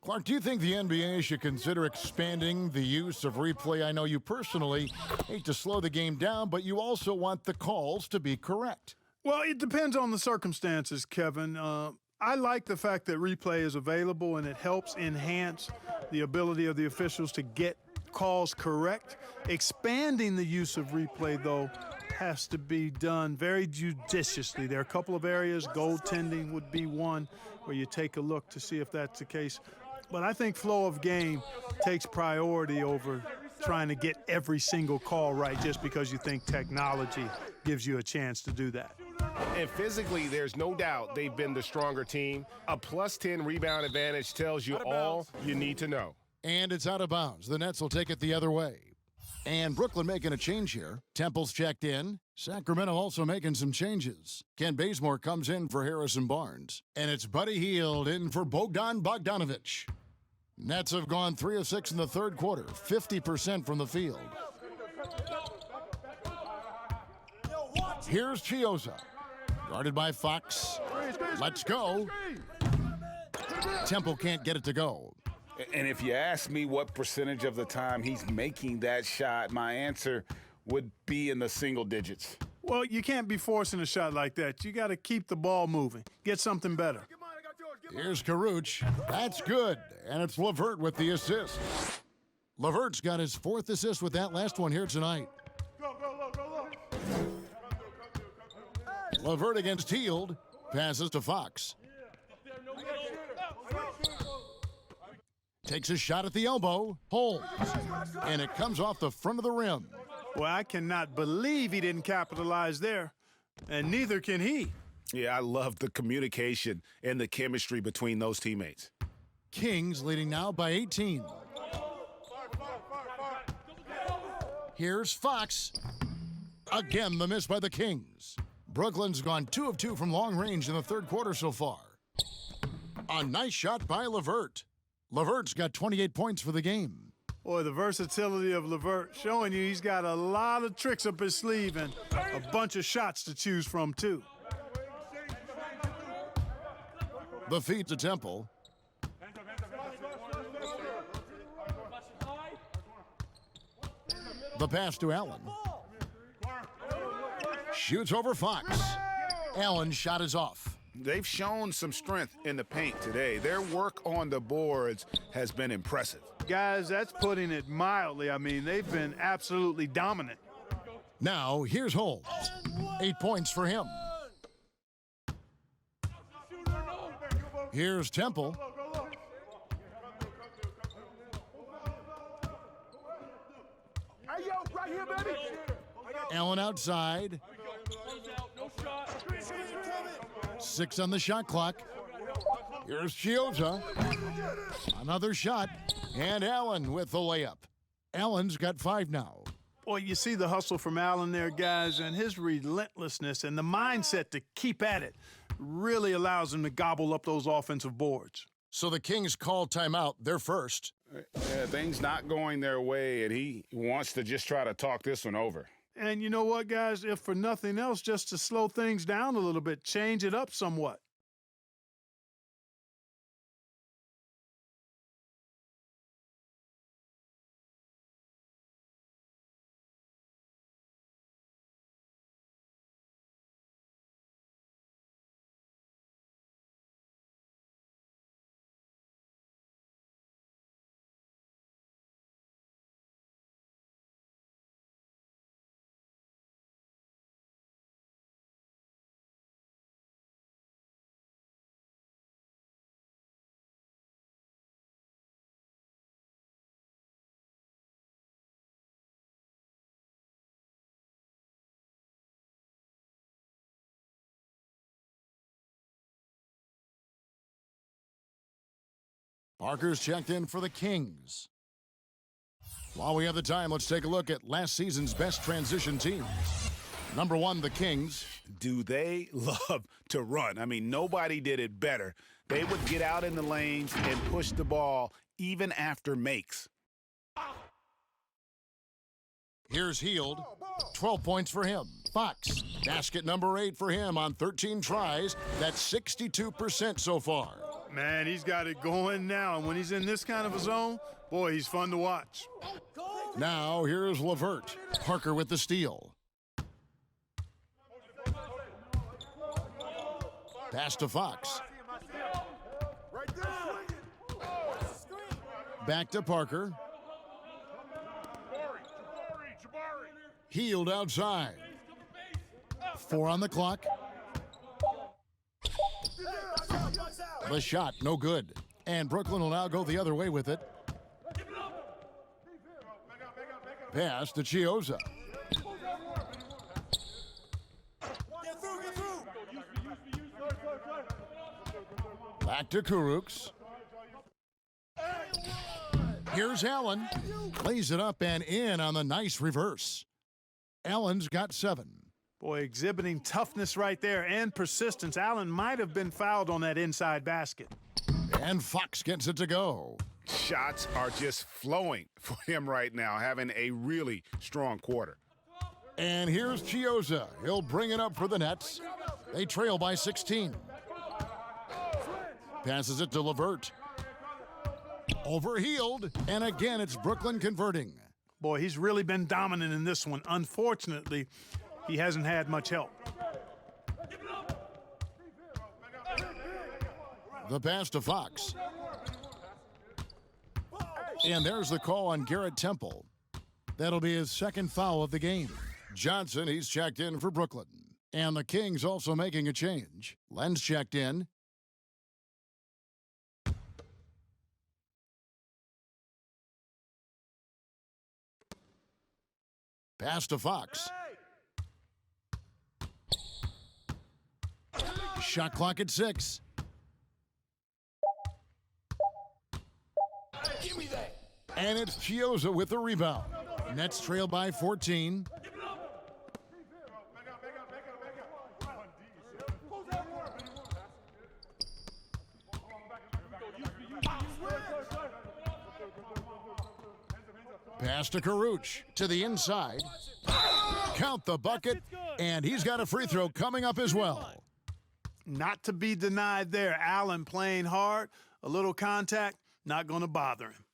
Clark, do you think the NBA should consider expanding the use of replay? I know you personally hate to slow the game down, but you also want the calls to be correct. Well, it depends on the circumstances, Kevin. I like the fact that replay is available and it helps enhance the ability of the officials to get calls correct. Expanding the use of replay, though, has to be done very judiciously. There are a couple of areas, goaltending would be one, where you take a look to see if that's the case. But I think flow of game takes priority over trying to get every single call right just because you think technology gives you a chance to do that. And physically, there's no doubt they've been the stronger team. A +10 rebound advantage tells you all you need to know. And it's out of bounds. The Nets will take it the other way. And Brooklyn making a change here. Temple's checked in. Sacramento also making some changes. Ken Bazemore comes in for Harrison Barnes. And it's Buddy Hield in for Bogdan Bogdanovic. Nets have gone 3 of 6 in the third quarter, 50% from the field. Here's Chioza. Guarded by Fox. Let's go. Temple can't get it to go. And if you ask me what percentage of the time he's making that shot, my answer would be in the single digits. Well, you can't be forcing a shot like that. You got to keep the ball moving. Get something better. Here's Kurucs. That's good. And it's LeVert with the assist. LeVert's got his 4th assist with that last one here tonight. LeVert against Hield. Passes to Fox. Takes a shot at the elbow. Holds. And it comes off the front of the rim. Well, I cannot believe he didn't capitalize there. And neither can he. Yeah, I love the communication and the chemistry between those teammates. Kings leading now by 18. Here's Fox. Again, the miss by the Kings. Brooklyn's gone 2 of 2 from long range in the third quarter so far. A nice shot by LeVert. LeVert's got 28 points for the game. Boy, the versatility of LeVert showing you he's got a lot of tricks up his sleeve and a bunch of shots to choose from, too. The feed to Temple. The pass to Allen. Shoots over Fox. Allen's shot is off. They've shown some strength in the paint today. Their work on the boards has been impressive. Guys, that's putting it mildly. I mean, they've been absolutely dominant. Now, here's Holmes. 8 points for him. Here's Temple. Allen outside. 6 on the shot clock. Here's Chioza. Another shot. And Allen with the layup. Allen's got 5 now. Boy, you see the hustle from Allen there, guys, and his relentlessness and the mindset to keep at it really allows him to gobble up those offensive boards. So the Kings call timeout. They're first. Yeah, things not going their way, and he wants to just try to talk this one over. And you know what, guys? If for nothing else, just to slow things down a little bit, change it up somewhat. Parker's checked in for the Kings. While we have the time, let's take a look at last season's best transition teams. Number 1, the Kings. Do they love to run? I mean, nobody did it better. They would get out in the lanes and push the ball even after makes. Here's Heald. 12 points for him. Fox, basket number 8 for him on 13 tries. That's 62% so far. Man, he's got it going now. And when he's in this kind of a zone, boy, he's fun to watch. Now, here's LeVert. Parker with the steal. Pass to Fox. Back to Parker. Heald outside. 4 on the clock. The shot, no good. And Brooklyn will now go the other way with it. Pass to Chiozza. Back to Kurucs. Here's Allen. Lays it up and in on the nice reverse. Allen's got 7. Boy, exhibiting toughness right there and persistence. Allen might have been fouled on that inside basket. And Fox gets it to go. Shots are just flowing for him right now, having a really strong quarter. And here's Chiozza. He'll bring it up for the Nets. They trail by 16. Passes it to LeVert. Over Heald, and again it's Brooklyn converting. Boy, he's really been dominant in this one. Unfortunately, he hasn't had much help. The pass to Fox. And there's the call on Garrett Temple. That'll be his second foul of the game. Johnson, he's checked in for Brooklyn. And the Kings also making a change. Len's checked in. Pass to Fox. Shot clock at 6. Give me that. And it's Chiozza with the rebound. Nets trail by 14. Pass to Kurucs to the inside. Count the bucket, and he's got a free throw coming up as well. Not to be denied there. Allen playing hard, a little contact, not going to bother him.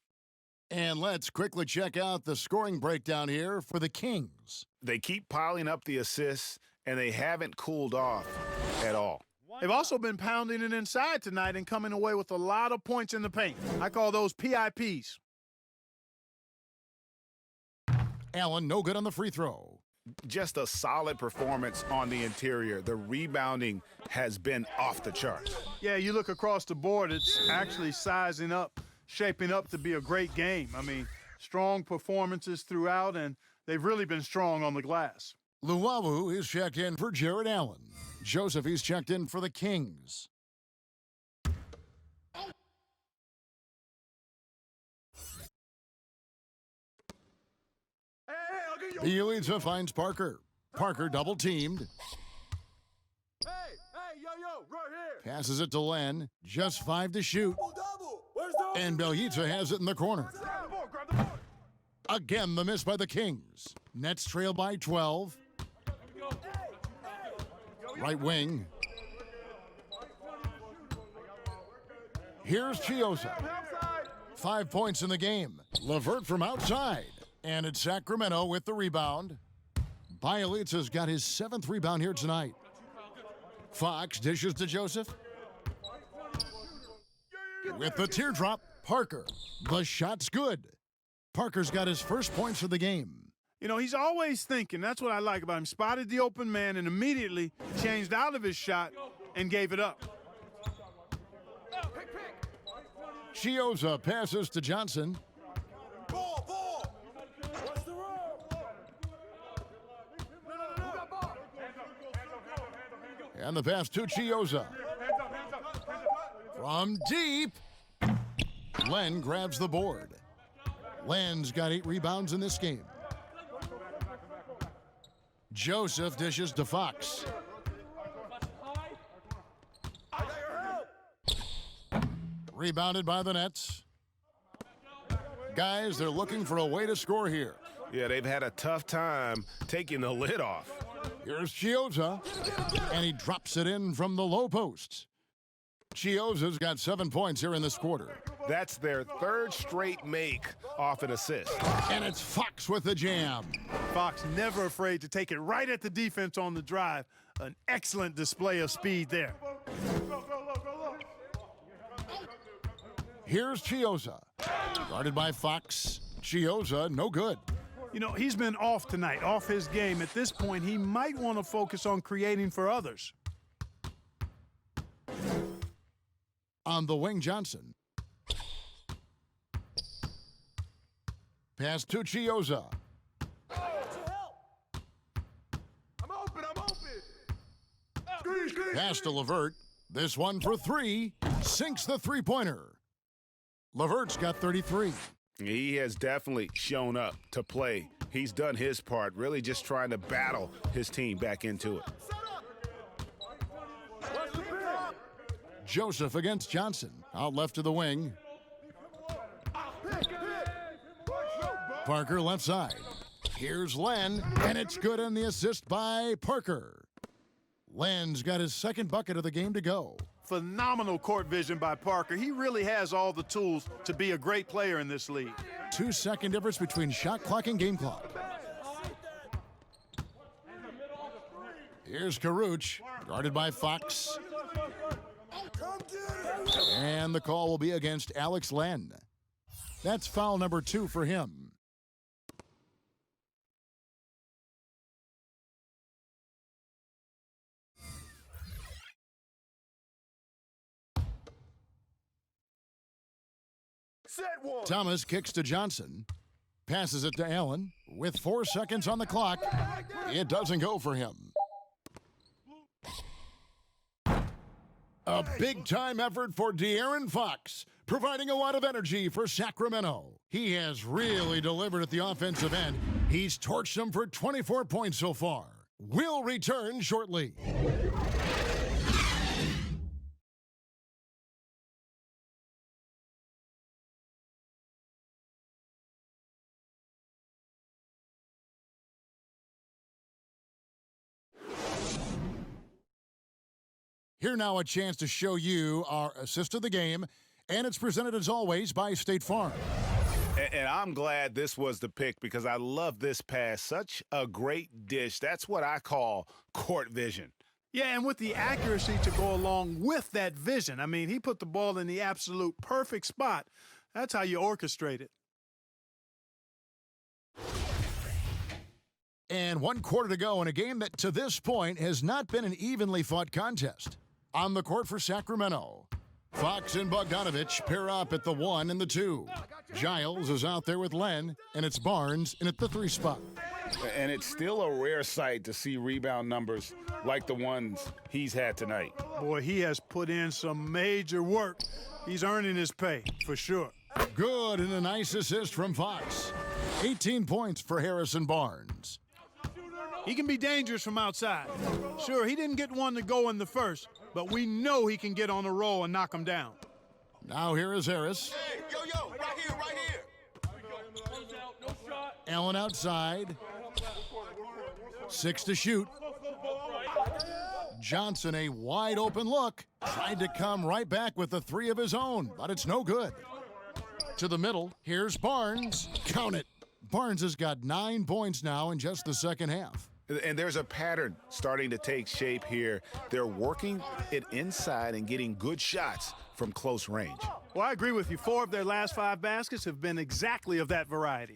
And let's quickly check out the scoring breakdown here for the Kings. They keep piling up the assists, and they haven't cooled off at all. They've also been pounding it inside tonight and coming away with a lot of points in the paint. I call those PIPs. Allen, no good on the free throw. Just a solid performance on the interior. The rebounding has been off the charts. Yeah, you look across the board, it's actually sizing up, shaping up to be a great game. I mean, strong performances throughout, and they've really been strong on the glass. Luwawu is checked in for Jared Allen. Joseph, he's checked in for the Kings. Bielitsa finds Parker. Parker double teamed. Hey, yo, right here. Passes it to Len. Just 5 to shoot. Double. Where's the And Bielitsa has it in the corner. Again, the miss by the Kings. Nets trail by 12. Right wing. Here's Chiozza. 5 points in the game. LeVert from outside. And it's Sacramento with the rebound. Bielitsa's got his 7th rebound here tonight. Fox dishes to Joseph. With the teardrop, Parker. The shot's good. Parker's got his first points of the game. You know, he's always thinking. That's what I like about him. Spotted the open man and immediately changed out of his shot and gave it up. Chiozza passes to Johnson. And the pass to Chiozza. From deep. Len grabs the board. Len's got 8 rebounds in this game. Joseph dishes to Fox. Rebounded by the Nets. Guys, they're looking for a way to score here. Yeah, they've had a tough time taking the lid off. Here's Chiozza, and he drops it in from the low post. Chiozza's got 7 points here in this quarter. That's their 3rd straight make off an assist. And it's Fox with the jam. Fox never afraid to take it right at the defense on the drive. An excellent display of speed there. Here's Chiozza. Guarded by Fox. Chiozza, no good. You know, he's been off tonight, off his game. At this point, he might want to focus on creating for others. On the wing, Johnson. Pass to Chiozza. I'm open. Screen. Pass to LeVert. This one for 3. Sinks the three-pointer. LeVert's got 33. He has definitely shown up to play. He's done his part, really just trying to battle his team back into it. Joseph against Johnson. Out left to the wing. Parker left side. Here's Len, and it's good on the assist by Parker. Len's got his 2nd bucket of the game to go. Phenomenal court vision by Parker. He really has all the tools to be a great player in this league. 2-second difference between shot clock and game clock. Here's Karuch, guarded by Fox. And the call will be against Alex Len. That's foul number 2 for him. Thomas kicks to Johnson. Passes it to Allen. With 4 seconds on the clock, it doesn't go for him. A big-time effort for De'Aaron Fox, providing a lot of energy for Sacramento. He has really delivered at the offensive end. He's torched them for 24 points so far. We'll return shortly. Here now a chance to show you our assist of the game, and it's presented as always by State Farm. And I'm glad this was the pick because I love this pass. Such a great dish. That's what I call court vision. Yeah, and with the accuracy to go along with that vision. I mean, he put the ball in the absolute perfect spot. That's how you orchestrate it. And 1 quarter to go in a game that to this point has not been an evenly fought contest. On the court for Sacramento, Fox and Bogdanovich pair up at the 1 and the 2. Giles is out there with Len, and it's Barnes in at the 3 spot. And it's still a rare sight to see rebound numbers like the ones he's had tonight. Boy, he has put in some major work. He's earning his pay, for sure. Good, and a nice assist from Fox. 18 points for Harrison Barnes. He can be dangerous from outside. Sure, he didn't get one to go in the first, but we know he can get on a roll and knock him down. Now here is Harris. Hey, yo, right here. Allen outside. 6 to shoot. Johnson, a wide open look. Tried to come right back with the 3 of his own, but it's no good. To the middle, here's Barnes. Count it. Barnes has got 9 points now in just the second half. And there's a pattern starting to take shape here. They're working it inside and getting good shots from close range. Well, I agree with you. 4 of their last 5 baskets have been exactly of that variety.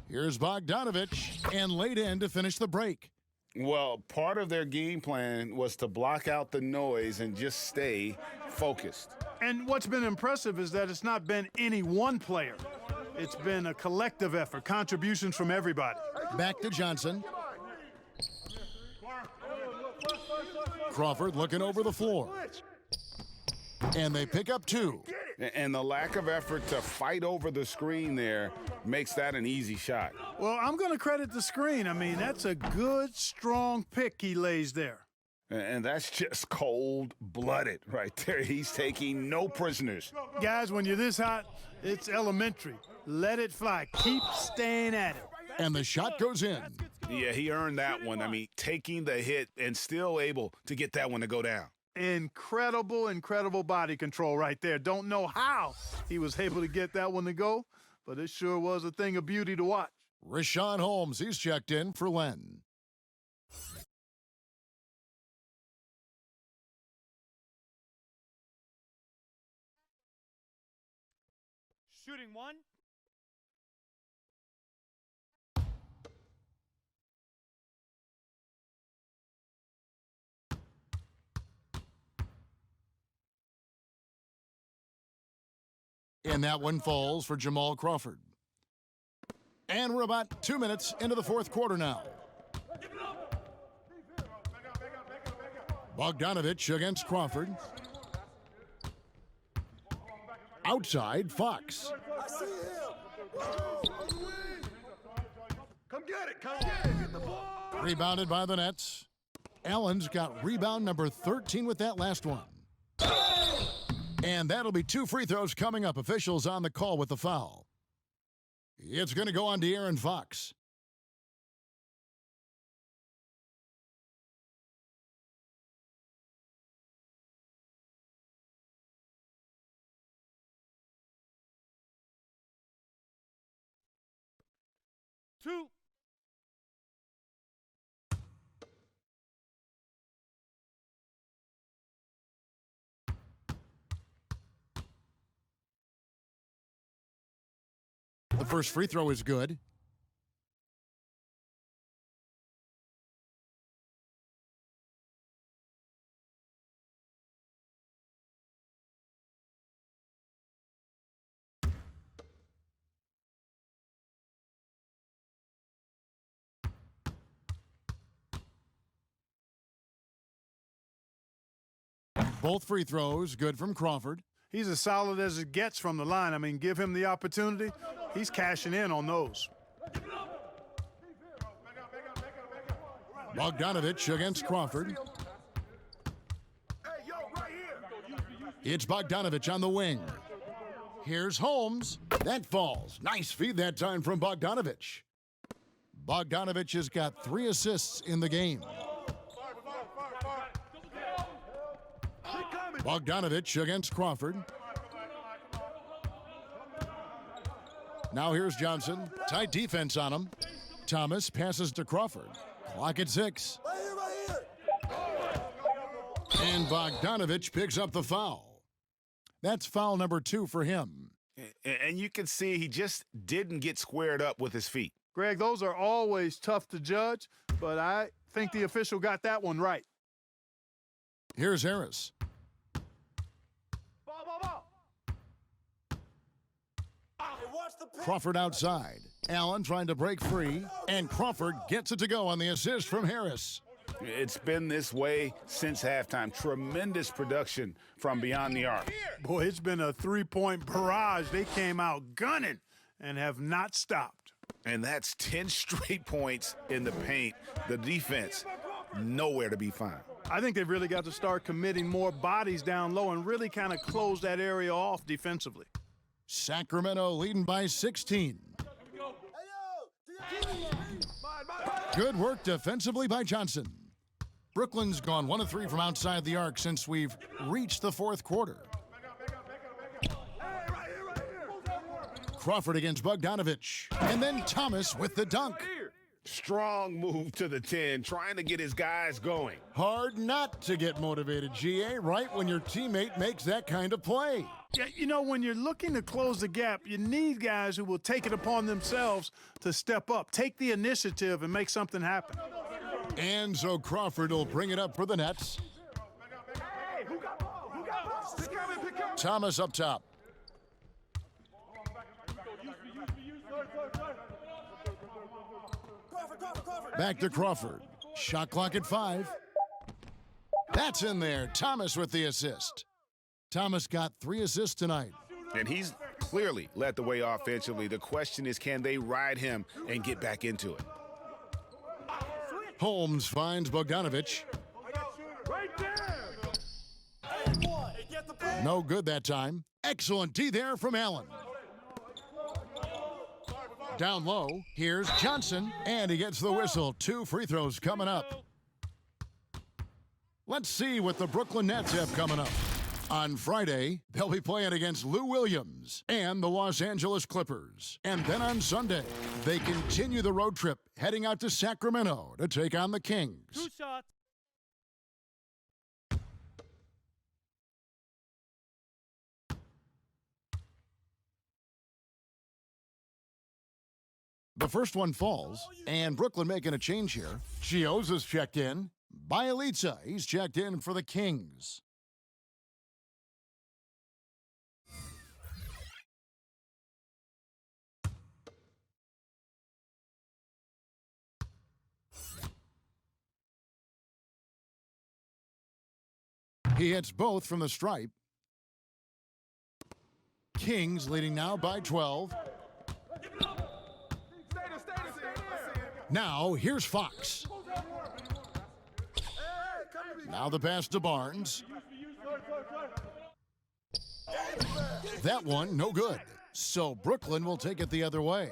Here's Bogdanovich, and laid in to finish the break. Well, part of their game plan was to block out the noise and just stay focused. And what's been impressive is that it's not been any one player. It's been a collective effort, contributions from everybody. Back to Johnson. Crawford looking over the floor. And they pick up 2. And the lack of effort to fight over the screen there makes that an easy shot. Well, I'm going to credit the screen. I mean, that's a good, strong pick he lays there. And that's just cold-blooded right there. He's taking no prisoners. Guys, when you're this hot, it's elementary. Let it fly. Keep staying at it. And the shot goes in. Yeah, he earned that one. I mean, taking the hit and still able to get that one to go down. Incredible, incredible body control right there. Don't know how he was able to get that one to go, but it sure was a thing of beauty to watch. Rashawn Holmes, he's checked in for Len. Shooting one. And that one falls for Jamal Crawford. And we're about 2 minutes into the fourth quarter now. Bogdanovich against Crawford. Outside, Fox. Come get it, come get it. Get the ball. Rebounded by the Nets. Allen's got rebound number 13 with that last one. And that'll be 2 free throws coming up. Officials on the call with the foul. It's going to go on De'Aaron Fox. Two. The first free throw is good. Both free throws good from Crawford. He's as solid as it gets from the line. I mean, give him the opportunity. He's cashing in on those. Bogdanovich against Crawford. It's Bogdanovich on the wing. Here's Holmes. That falls. Nice feed that time from Bogdanovich. Bogdanovich has got 3 assists in the game. Bogdanovich against Crawford. Now here's Johnson. Tight defense on him. Thomas passes to Crawford. Clock at 6. And Bogdanovich picks up the foul. That's foul number 2 for him. And you can see he just didn't get squared up with his feet. Greg, those are always tough to judge, but I think the official got that one right. Here's Harris. Crawford outside. Allen trying to break free, and Crawford gets it to go on the assist from Harris. It's been this way since halftime. Tremendous production from beyond the arc. Boy, it's been a 3-point barrage. They came out gunning and have not stopped. And that's 10 straight points in the paint. The defense, nowhere to be found. I think they've really got to start committing more bodies down low and really kind of close that area off defensively. Sacramento leading by 16. Good work defensively by Johnson. Brooklyn's gone 1 of 3 from outside the arc since we've reached the fourth quarter. Crawford against Bogdanovich. And then Thomas with the dunk. Strong move to the 10, trying to get his guys going. Hard not to get motivated, GA, right when your teammate makes that kind of play. Yeah, you know, when you're looking to close the gap, you need guys who will take it upon themselves to step up, take the initiative, and make something happen. And so Crawford will bring it up for the Nets. Thomas up top. Back to Crawford. Shot clock at 5. That's in there. Thomas with the assist. Thomas got 3 assists tonight. And he's clearly led the way offensively. The question is, can they ride him and get back into it? Holmes finds Bogdanovich. Right there. No good that time. Excellent D there from Allen. Down low, here's Johnson, and he gets the whistle. 2 free throws coming up. Let's see what the Brooklyn Nets have coming up. On Friday, they'll be playing against Lou Williams and the Los Angeles Clippers. And then on Sunday, they continue the road trip, heading out to Sacramento to take on the Kings. 2 shots. The first one falls, and Brooklyn making a change here. Chioza's checked in. Bielitsa, he's checked in for the Kings. He hits both from the stripe. Kings leading now by 12. Now, here's Fox. Now the pass to Barnes. That one, no good. So Brooklyn will take it the other way.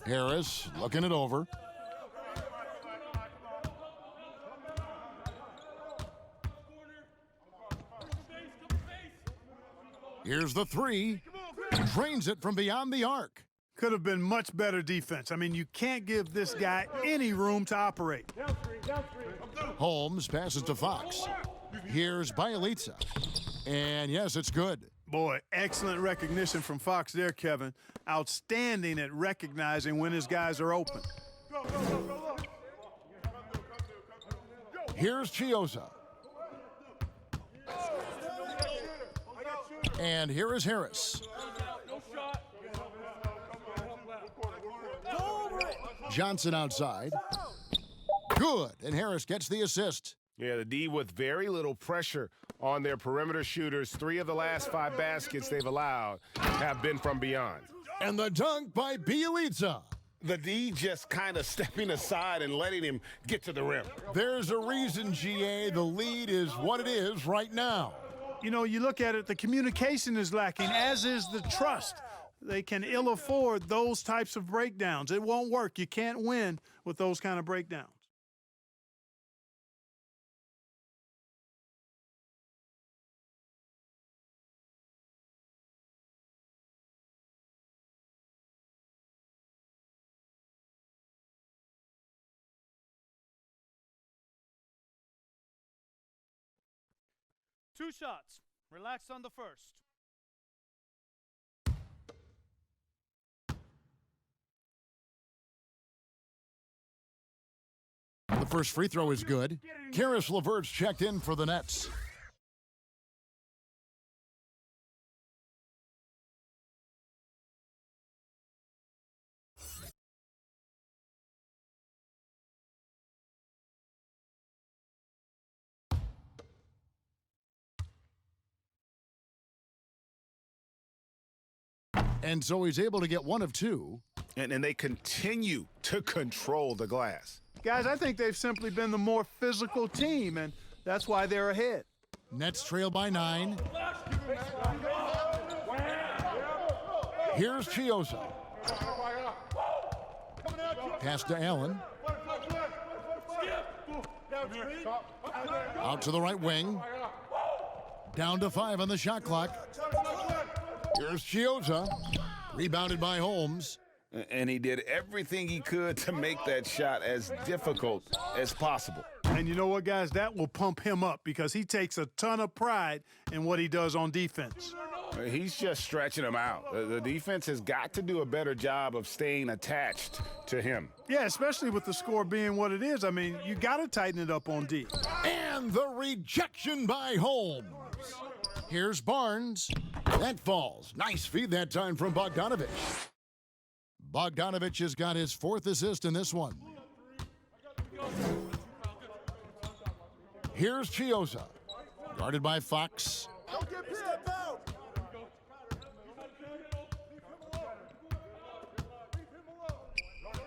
Harris looking it over. Here's the three. Drains it from beyond the arc. Could have been much better defense. I mean, you can't give this guy any room to operate. Holmes passes to Fox. Here's Bielitsa. And yes, it's good. Boy, excellent recognition from Fox there, Kevin. Outstanding at recognizing when his guys are open. Here's Chioza. And here is Harris. Johnson outside. Good, and Harris gets the assist. Yeah, the D with very little pressure on their perimeter shooters. 3 of the last 5 baskets they've allowed have been from beyond. And the dunk by Bielitsa. The D just kind of stepping aside and letting him get to the rim. There's a reason, GA, the lead is what it is right now. You know, you look at it, the communication is lacking, as is the trust. They can ill afford those types of breakdowns. It won't work. You can't win with those kind of breakdowns. Two shots. Relax on the first. The first free throw is good. Karis LeVert's checked in for the Nets. And so he's able to get 1 of 2. And they continue to control the glass. Guys, I think they've simply been the more physical team, and that's why they're ahead. Nets trail by 9. Here's Chioza. Pass to Allen. Out to the right wing. Down to 5 on the shot clock. Here's Chioza. Rebounded by Holmes. And he did everything he could to make that shot as difficult as possible. And you know what, guys? That will pump him up because he takes a ton of pride in what he does on defense. He's just stretching him out. The defense has got to do a better job of staying attached to him. Yeah, especially with the score being what it is. I mean, you got to tighten it up on D. And the rejection by Holmes. Here's Barnes. That falls. Nice feed that time from Bogdanovich. Bogdanovich has got his 4th assist in this one. Here's Chioza. Guarded by Fox.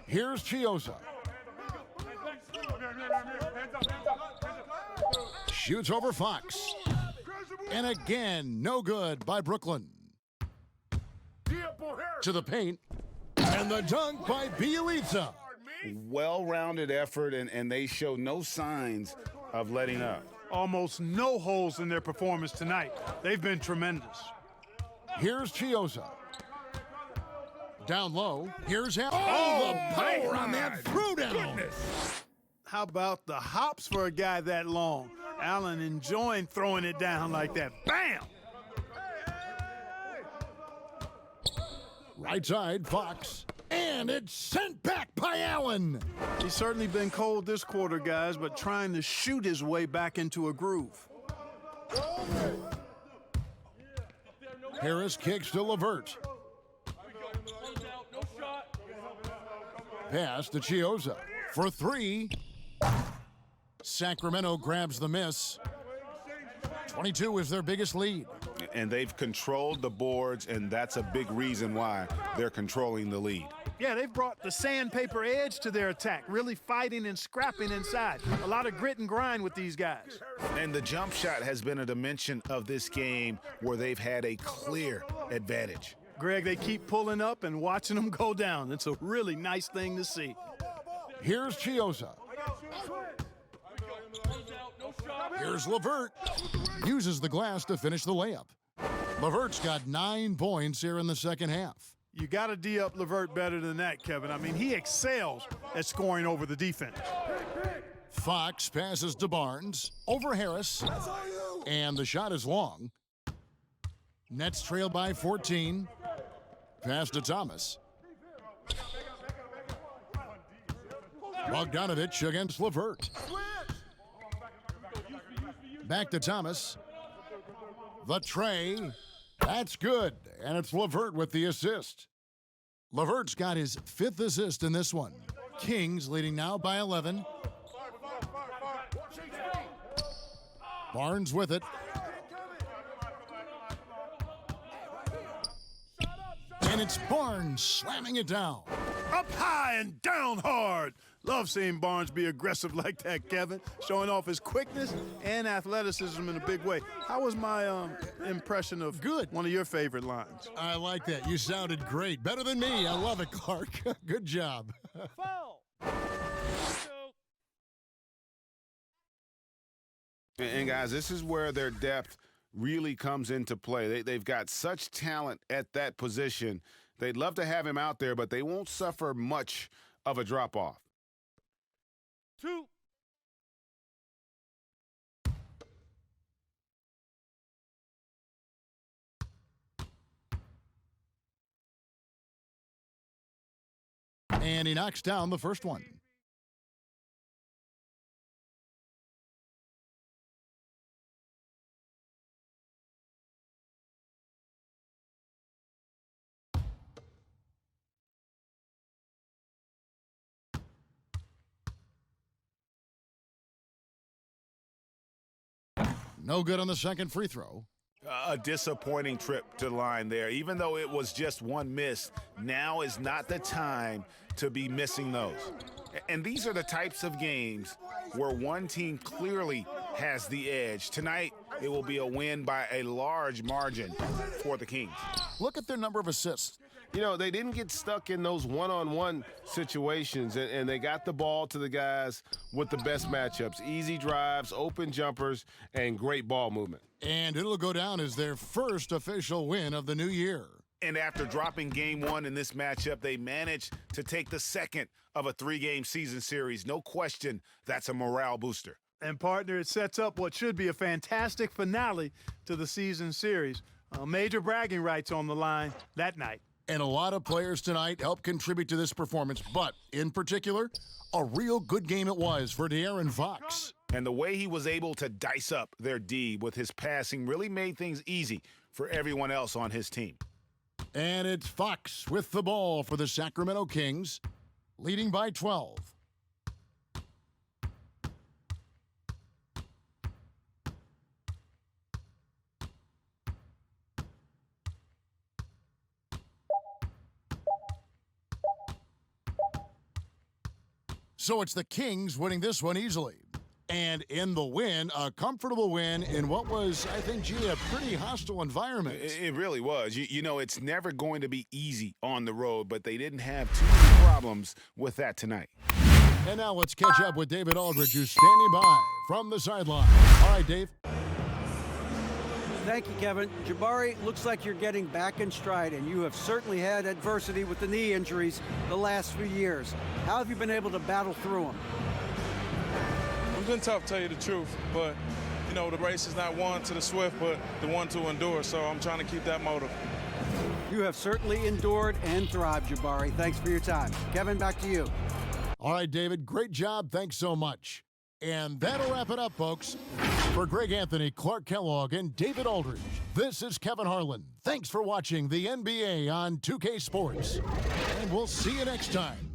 Here's Chioza. Shoots over Fox. And again, no good by Brooklyn. To the paint. And the dunk by Bielitsa. Well-rounded effort, and they show no signs of letting up. Almost no holes in their performance tonight. They've been tremendous. Here's Chioza. Down low. Here's Allen. Oh, the power on that throwdown. How about the hops for a guy that long? Allen enjoying throwing it down like that. Bam! Right side, Fox. And it's sent back by Allen. He's certainly been cold this quarter, guys, but trying to shoot his way back into a groove. Harris kicks to LeVert. Pass to Chioza for three. Sacramento grabs the miss. 22 is their biggest lead. And they've controlled the boards, and that's a big reason why they're controlling the lead. Yeah, they've brought the sandpaper edge to their attack, really fighting and scrapping inside. A lot of grit and grind with these guys. And the jump shot has been a dimension of this game where they've had a clear advantage. Greg, they keep pulling up and watching them go down. It's a really nice thing to see. Here's Chioza. Here's LeVert. Uses the glass to finish the layup. LeVert's got 9 points here in the second half. You got to D up LeVert better than that, Kevin. I mean, he excels at scoring over the defense. Fox passes to Barnes. Over Harris. And the shot is long. Nets trail by 14. Pass to Thomas. Bogdanovich against LeVert. Back to Thomas. The tray. That's good. And it's LeVert with the assist. LeVert's got his 5th assist in this one. Kings leading now by 11. Barnes with it. And it's Barnes slamming it down. Up high and down hard. Love seeing Barnes be aggressive like that, Kevin. Showing off his quickness and athleticism in a big way. How was my impression of good? One of your favorite lines. I like that. You sounded great. Better than me. I love it, Clark. Good job. Foul. And guys, this is where their depth really comes into play. They've got such talent at that position. They'd love to have him out there, but they won't suffer much of a drop-off. 2. And he knocks down the first one. No good on the second free throw. A disappointing trip to the line there. Even though it was just one miss, now is not the time to be missing those. And these are the types of games where one team clearly has the edge. Tonight, it will be a win by a large margin for the Kings. Look at their number of assists. You know, they didn't get stuck in those one-on-one situations, and they got the ball to the guys with the best matchups. Easy drives, open jumpers, and great ball movement. And it'll go down as their first official win of the new year. And after dropping game 1 in this matchup, they managed to take the second of a 3-game season series. No question, that's a morale booster. And, partner, it sets up what should be a fantastic finale to the season series. Major bragging rights on the line that night. And a lot of players tonight helped contribute to this performance, but in particular, a real good game it was for De'Aaron Fox. And the way he was able to dice up their D with his passing really made things easy for everyone else on his team. And it's Fox with the ball for the Sacramento Kings, leading by 12. So it's the Kings winning this one easily. And in the win, a comfortable win in what was, I think, G, a pretty hostile environment. It really was. You know, it's never going to be easy on the road, but they didn't have too many problems with that tonight. And now let's catch up with David Aldridge, who's standing by from the sideline. All right, Dave. Thank you, Kevin. Jabari, looks like you're getting back in stride, and you have certainly had adversity with the knee injuries the last few years. How have you been able to battle through them? It's been tough, to tell you the truth, but, you know, the race is not won to the swift, but the one to endure, so I'm trying to keep that motive. You have certainly endured and thrived, Jabari. Thanks for your time. Kevin, back to you. All right, David, great job. Thanks so much. And that'll wrap it up, folks. For Greg Anthony, Clark Kellogg, and David Aldridge, this is Kevin Harlan. Thanks for watching the NBA on 2K Sports. And we'll see you next time.